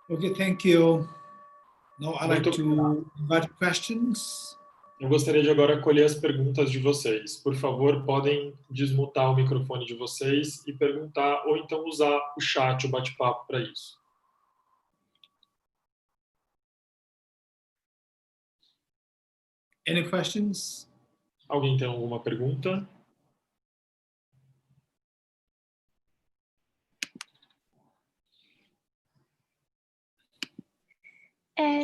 Okay, thank you. Now I'd like Muito to invite questions. Eu gostaria de agora acolher as perguntas de vocês. Por favor, podem desmutar o microfone de vocês e perguntar, ou então usar o chat, o bate-papo para isso. Any questions? Alguém tem alguma pergunta?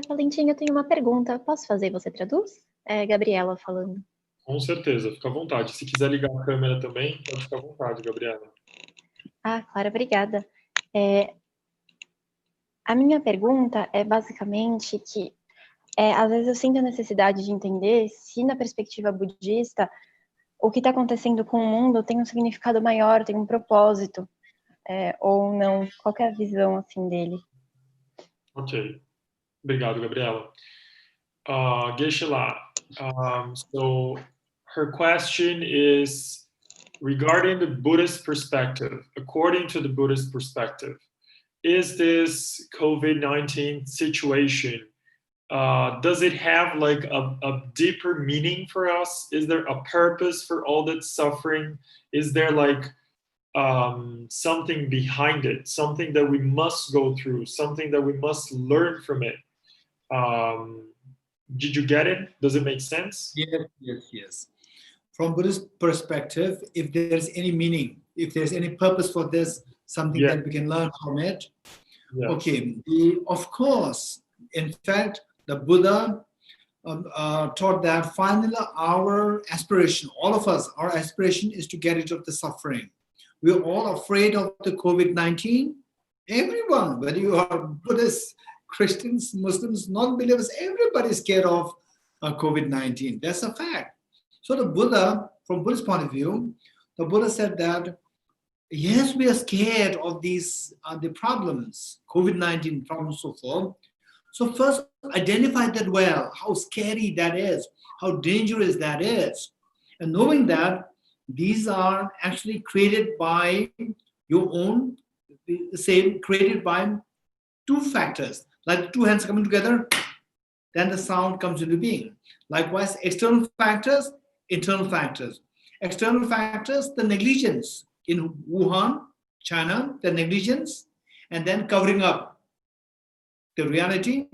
Valentim, eu tenho uma pergunta. Posso fazer e você traduz? É Gabriela falando. Com certeza, fica à vontade. Se quiser ligar a câmera também, pode ficar à vontade, Gabriela. Claro, obrigada. A minha pergunta é basicamente que, às vezes eu sinto a necessidade de entender se, na perspectiva budista, o que está acontecendo com o mundo tem um significado maior, tem um propósito, ou não. Qual que é a visão, assim, dele? Ok. Obrigado, Gabriela. Geshe-la, so her question is regarding the Buddhist perspective. According to the Buddhist perspective, is this COVID-19 situation, does it have like a deeper meaning for us? Is there a purpose for all that suffering? Is there like something behind it, something that we must go through, something that we must learn from it? Did you get it? Does it make sense? Yes. From Buddhist perspective, if there's any meaning, if there's any purpose for this, something that we can learn from it. Yes. Okay, of course, in fact, the Buddha taught that finally our aspiration, all of us, our aspiration is to get rid of the suffering. We're all afraid of the COVID-19. Everyone, whether you are Buddhists, Christians, Muslims, non-believers, everybody's scared of COVID-19. That's a fact. So the Buddha, from Buddhist point of view, the Buddha said that, yes, we are scared of these the problems, COVID-19 problems, so forth. So first, identify that well, how scary that is, how dangerous that is. And knowing that these are actually created by your own, created by two factors. Like two hands coming together, then the sound comes into being. Likewise, external factors, internal factors. External factors, the negligence. In Wuhan, China, the negligence, and then covering up the reality,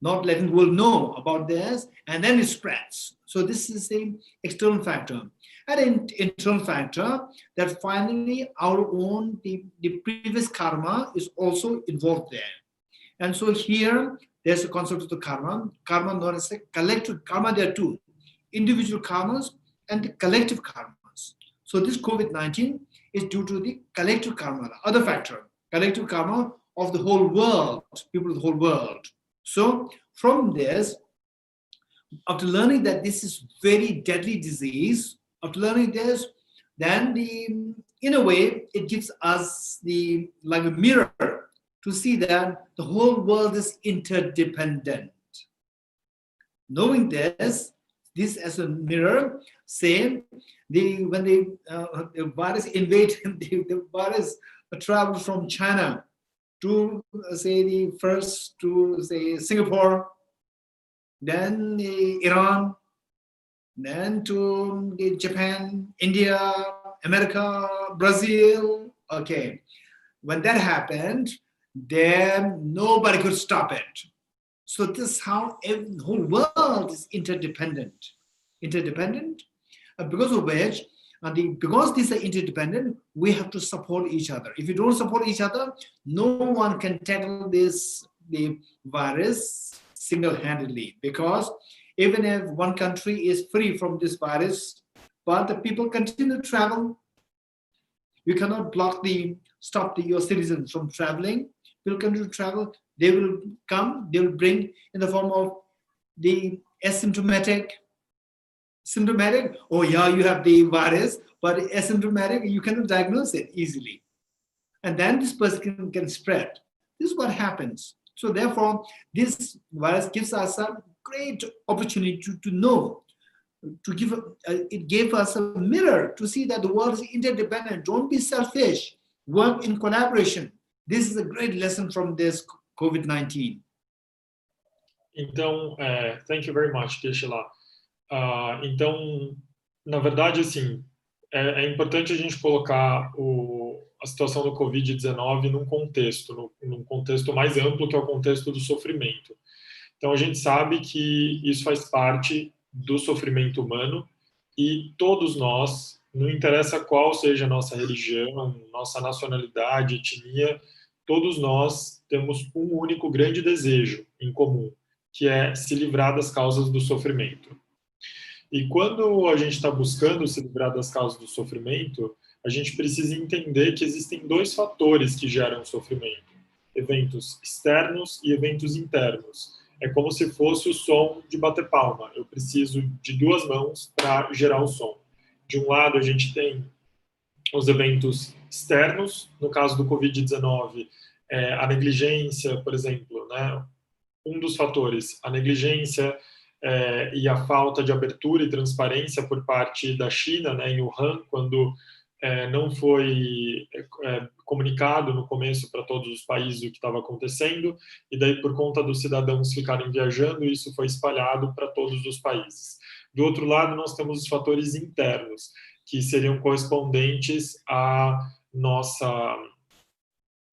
not letting the world know about this, and then it spreads. So this is the external factor. And an internal factor that finally our own, the previous karma is also involved there. And so here, there's a concept of the karma known as a collective karma. There are two, individual karmas and the collective karmas. So this COVID-19 is due to the collective karma, the other factor, collective karma of the whole world, people of the whole world. So from this, after learning that this is very deadly disease, after learning this, then in a way, it gives us like a mirror to see that the whole world is interdependent. Knowing this as a mirror, say, when the virus invaded, the virus traveled from China to, say, Singapore, then Iran, then to Japan, India, America, Brazil. Okay, when that happened, then nobody could stop it. So this is how the whole world is interdependent. Because of which, because these are interdependent, we have to support each other. If you don't support each other, no one can tackle the virus single-handedly. Because even if one country is free from this virus, but the people continue to travel, you cannot stop your citizens from traveling. People continue to travel. They will come. They will bring in the form of the asymptomatic. Symptomatic. Oh yeah, you have the virus, but asymptomatic, you cannot diagnose it easily, and then this person can spread. This is what happens. So therefore, this virus gives us a great opportunity to know. It gave us a mirror to see that the world is interdependent. Don't be selfish. Work in collaboration. This is a great lesson from this COVID-19? Então, thank you very much, deixa lá. Então, na verdade, assim, é importante a gente colocar a situação do Covid-19 num contexto mais amplo, que é o contexto do sofrimento. Então, a gente sabe que isso faz parte do sofrimento humano e todos nós, não interessa qual seja a nossa religião, nossa nacionalidade, etnia, todos nós temos um único grande desejo em comum, que é se livrar das causas do sofrimento. E quando a gente está buscando se livrar das causas do sofrimento, a gente precisa entender que existem dois fatores que geram sofrimento: eventos externos e eventos internos. É como se fosse o som de bater palma. Eu preciso de duas mãos para gerar o som. De um lado, a gente tem os eventos externos, no caso do Covid-19, a negligência, por exemplo, né? Um dos fatores, a negligência e a falta de abertura e transparência por parte da China, né, em Wuhan, quando não foi comunicado no começo para todos os países o que estava acontecendo, e daí por conta dos cidadãos ficarem viajando, isso foi espalhado para todos os países. Do outro lado, nós temos os fatores internos, que seriam correspondentes à nossa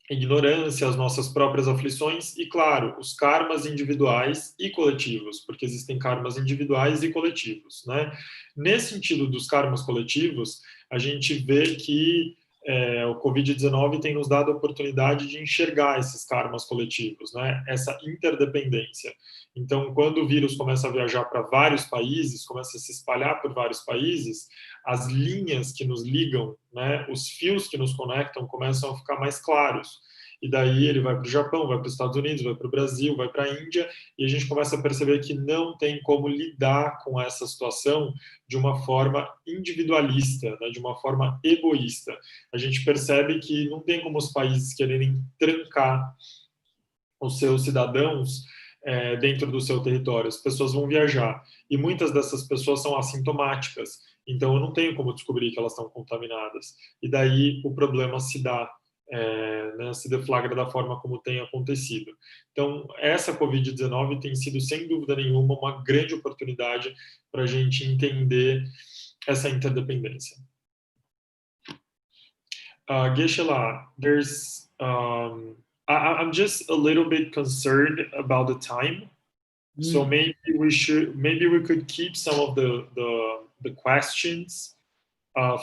ignorância, as nossas próprias aflições e, claro, os karmas individuais e coletivos, porque existem karmas individuais e coletivos, né? Nesse sentido dos karmas coletivos, a gente vê que o Covid-19 tem nos dado a oportunidade de enxergar esses karmas coletivos, né? Essa interdependência. Então, quando o vírus começa a viajar para vários países, começa a se espalhar por vários países, as linhas que nos ligam, né, os fios que nos conectam começam a ficar mais claros. E daí ele vai para o Japão, vai para os Estados Unidos, vai para o Brasil, vai para a Índia, e a gente começa a perceber que não tem como lidar com essa situação de uma forma individualista, né, de uma forma egoísta. A gente percebe que não tem como os países quererem trancar os seus cidadãos dentro do seu território. As pessoas vão viajar, e muitas dessas pessoas são assintomáticas, então eu não tenho como descobrir que elas estão contaminadas. E daí o problema se dá, né, se deflagra da forma como tem acontecido. Então, essa Covid-19 tem sido, sem dúvida nenhuma, uma grande oportunidade para a gente entender essa interdependência. Geshe-la, I'm just a little bit concerned about the time. So maybe we could keep some of the questions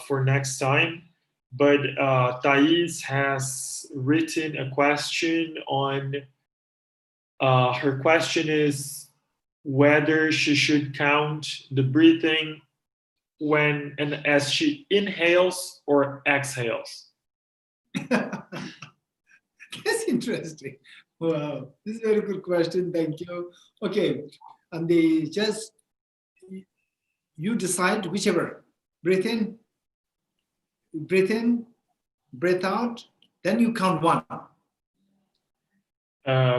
for next time. But Thais has written a question on. Her question is whether she should count the breathing when and as she inhales or exhales. That's interesting. Wow, this is a very good question. Thank you. Okay, and you decide whichever. Breathe in, breathe out, then you count one.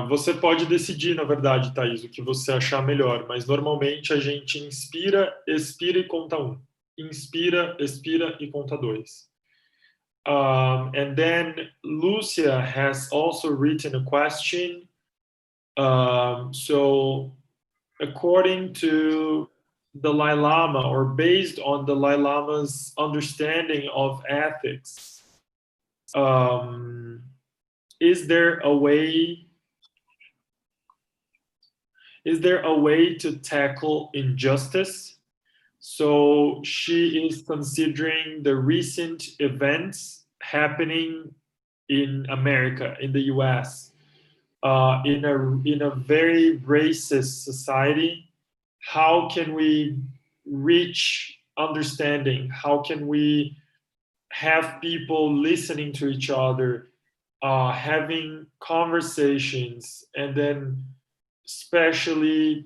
Você pode decidir, na verdade, Thais, o que você achar melhor, mas normalmente a gente inspira, expira e conta um. Inspira, expira e conta dois. And then Lucia has also written a question. So according to Dalai Lama, or based on Dalai Lama's understanding of ethics, is there a way to tackle injustice? So she is considering the recent events happening in America, in the US, in a very racist society. How can we reach understanding? How can we have people listening to each other, having conversations, and then especially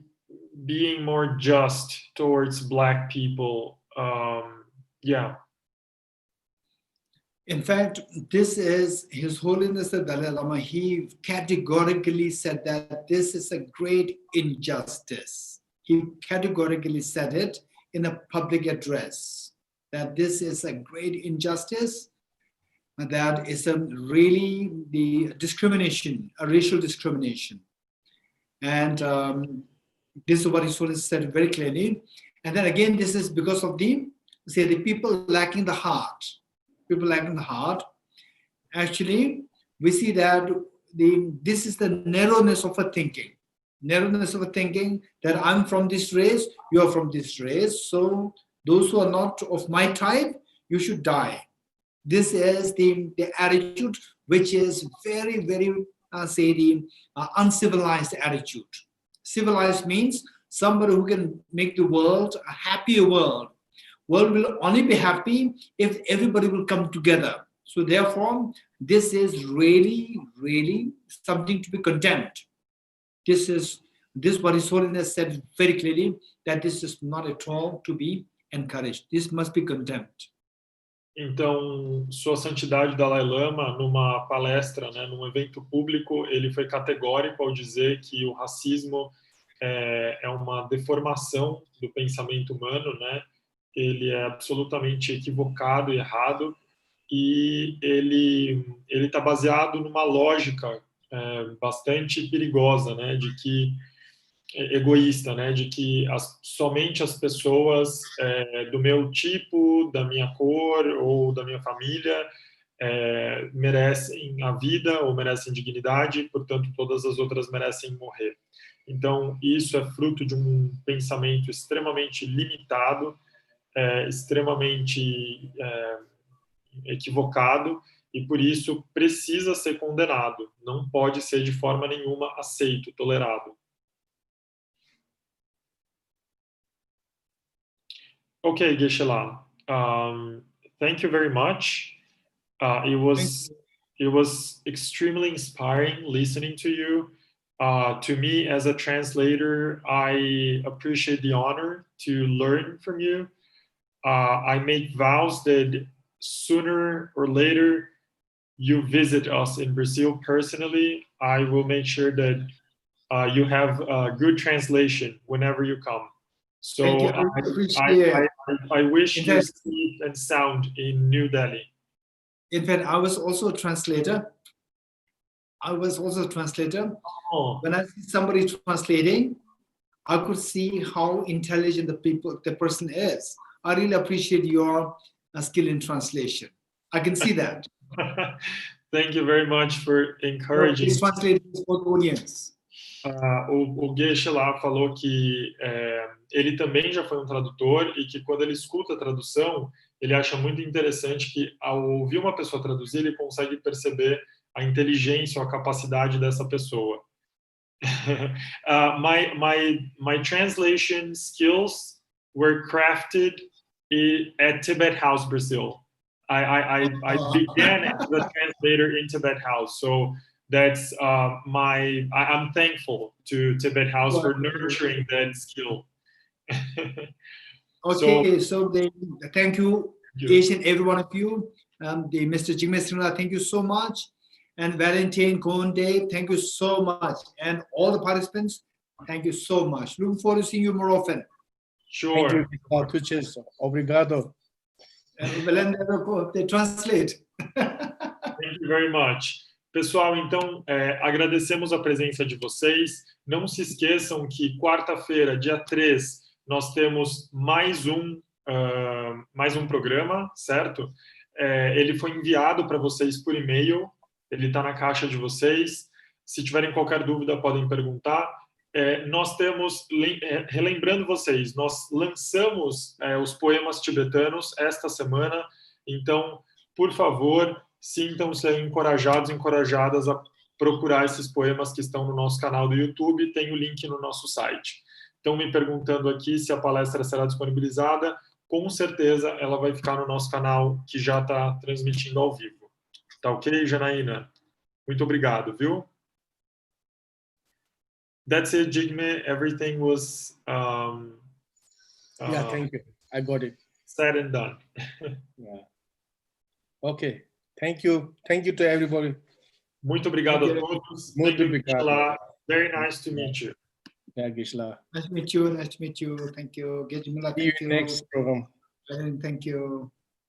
being more just towards Black people? In fact, this is His Holiness the Dalai Lama. He categorically said that this is a great injustice. He categorically said it in a public address, that this is a great injustice. that is really the discrimination, a racial discrimination. And this is what Isur said very clearly. And then again, this is because of the people lacking the heart. People lacking the heart. Actually, we see that this is the narrowness of a thinking. Narrowness of a thinking that I'm from this race, you are from this race. So those who are not of my tribe, you should die. This is the attitude which is very, very, uncivilized attitude. Civilized means somebody who can make the world a happier world. World will only be happy if everybody will come together. So therefore, this is really, really something to be condemned. This what His Holiness said very clearly, that this is not at all to be encouraged. This must be condemned. Então, Sua Santidade Dalai Lama, numa palestra, né, num evento público, ele foi categórico ao dizer que o racismo é uma deformação do pensamento humano, né? Ele é absolutamente equivocado e errado, e ele está baseado numa lógica bastante perigosa, né? De que egoísta, né? De que somente as pessoas do meu tipo, da minha cor ou da minha família merecem a vida ou merecem dignidade, portanto todas as outras merecem morrer. Então isso é fruto de um pensamento extremamente limitado, extremamente equivocado, e por isso precisa ser condenado, não pode ser de forma nenhuma aceito, tolerado. Okay, Geshe-la. Thank you very much. It was extremely inspiring listening to you. To me, as a translator, I appreciate the honor to learn from you. I make vows that sooner or later you visit us in Brazil personally. I will make sure that you have a good translation whenever you come. So I wish you safe and sound in New Delhi. In fact, I was also a translator. Oh. When I see somebody translating, I could see how intelligent the person is. I really appreciate your skill in translation. I can see that. Thank you very much for encouraging. Please translate for the audience. O Geshe lá falou que ele também já foi um tradutor e que quando ele escuta a tradução, ele acha muito interessante que ao ouvir uma pessoa traduzir, ele consegue perceber a inteligência ou a capacidade dessa pessoa. My translation skills were crafted at Tibet House Brasil. I began as a translator in Tibet House, so that's I'm thankful to Tibet House for nurturing that skill. Okay, so thank you, each and every one of you. Mr. Jigme, thank you so much. And Valentine, Konde, thank you so much. And all the participants, thank you so much. Looking forward to seeing you more often. Sure. Thank you. Obrigado. They translate. Thank you very much. Pessoal, então, agradecemos a presença de vocês. Não se esqueçam que quarta-feira, dia 3, nós temos mais um programa, certo? Ele foi enviado para vocês por e-mail, ele está na caixa de vocês. Se tiverem qualquer dúvida, podem perguntar. Nós temos, relembrando vocês, nós lançamos os poemas tibetanos esta semana, então, por favor, sintam-se encorajadas a procurar esses poemas que estão no nosso canal do YouTube, tem o link no nosso site. Estão me perguntando aqui se a palestra será disponibilizada, com certeza ela vai ficar no nosso canal, que já está transmitindo ao vivo. Tá ok, Janaína? Muito obrigado, viu? That's it, Jigme. Everything was yeah, thank you. I got it. Said and done. Yeah. Okay. Thank you. Thank you to everybody. Muito obrigado a todos. Muito obrigado. Very nice to meet you. Yeah, Gisela. Nice to meet you. Nice to meet you. Thank you. See you next program. Thank you.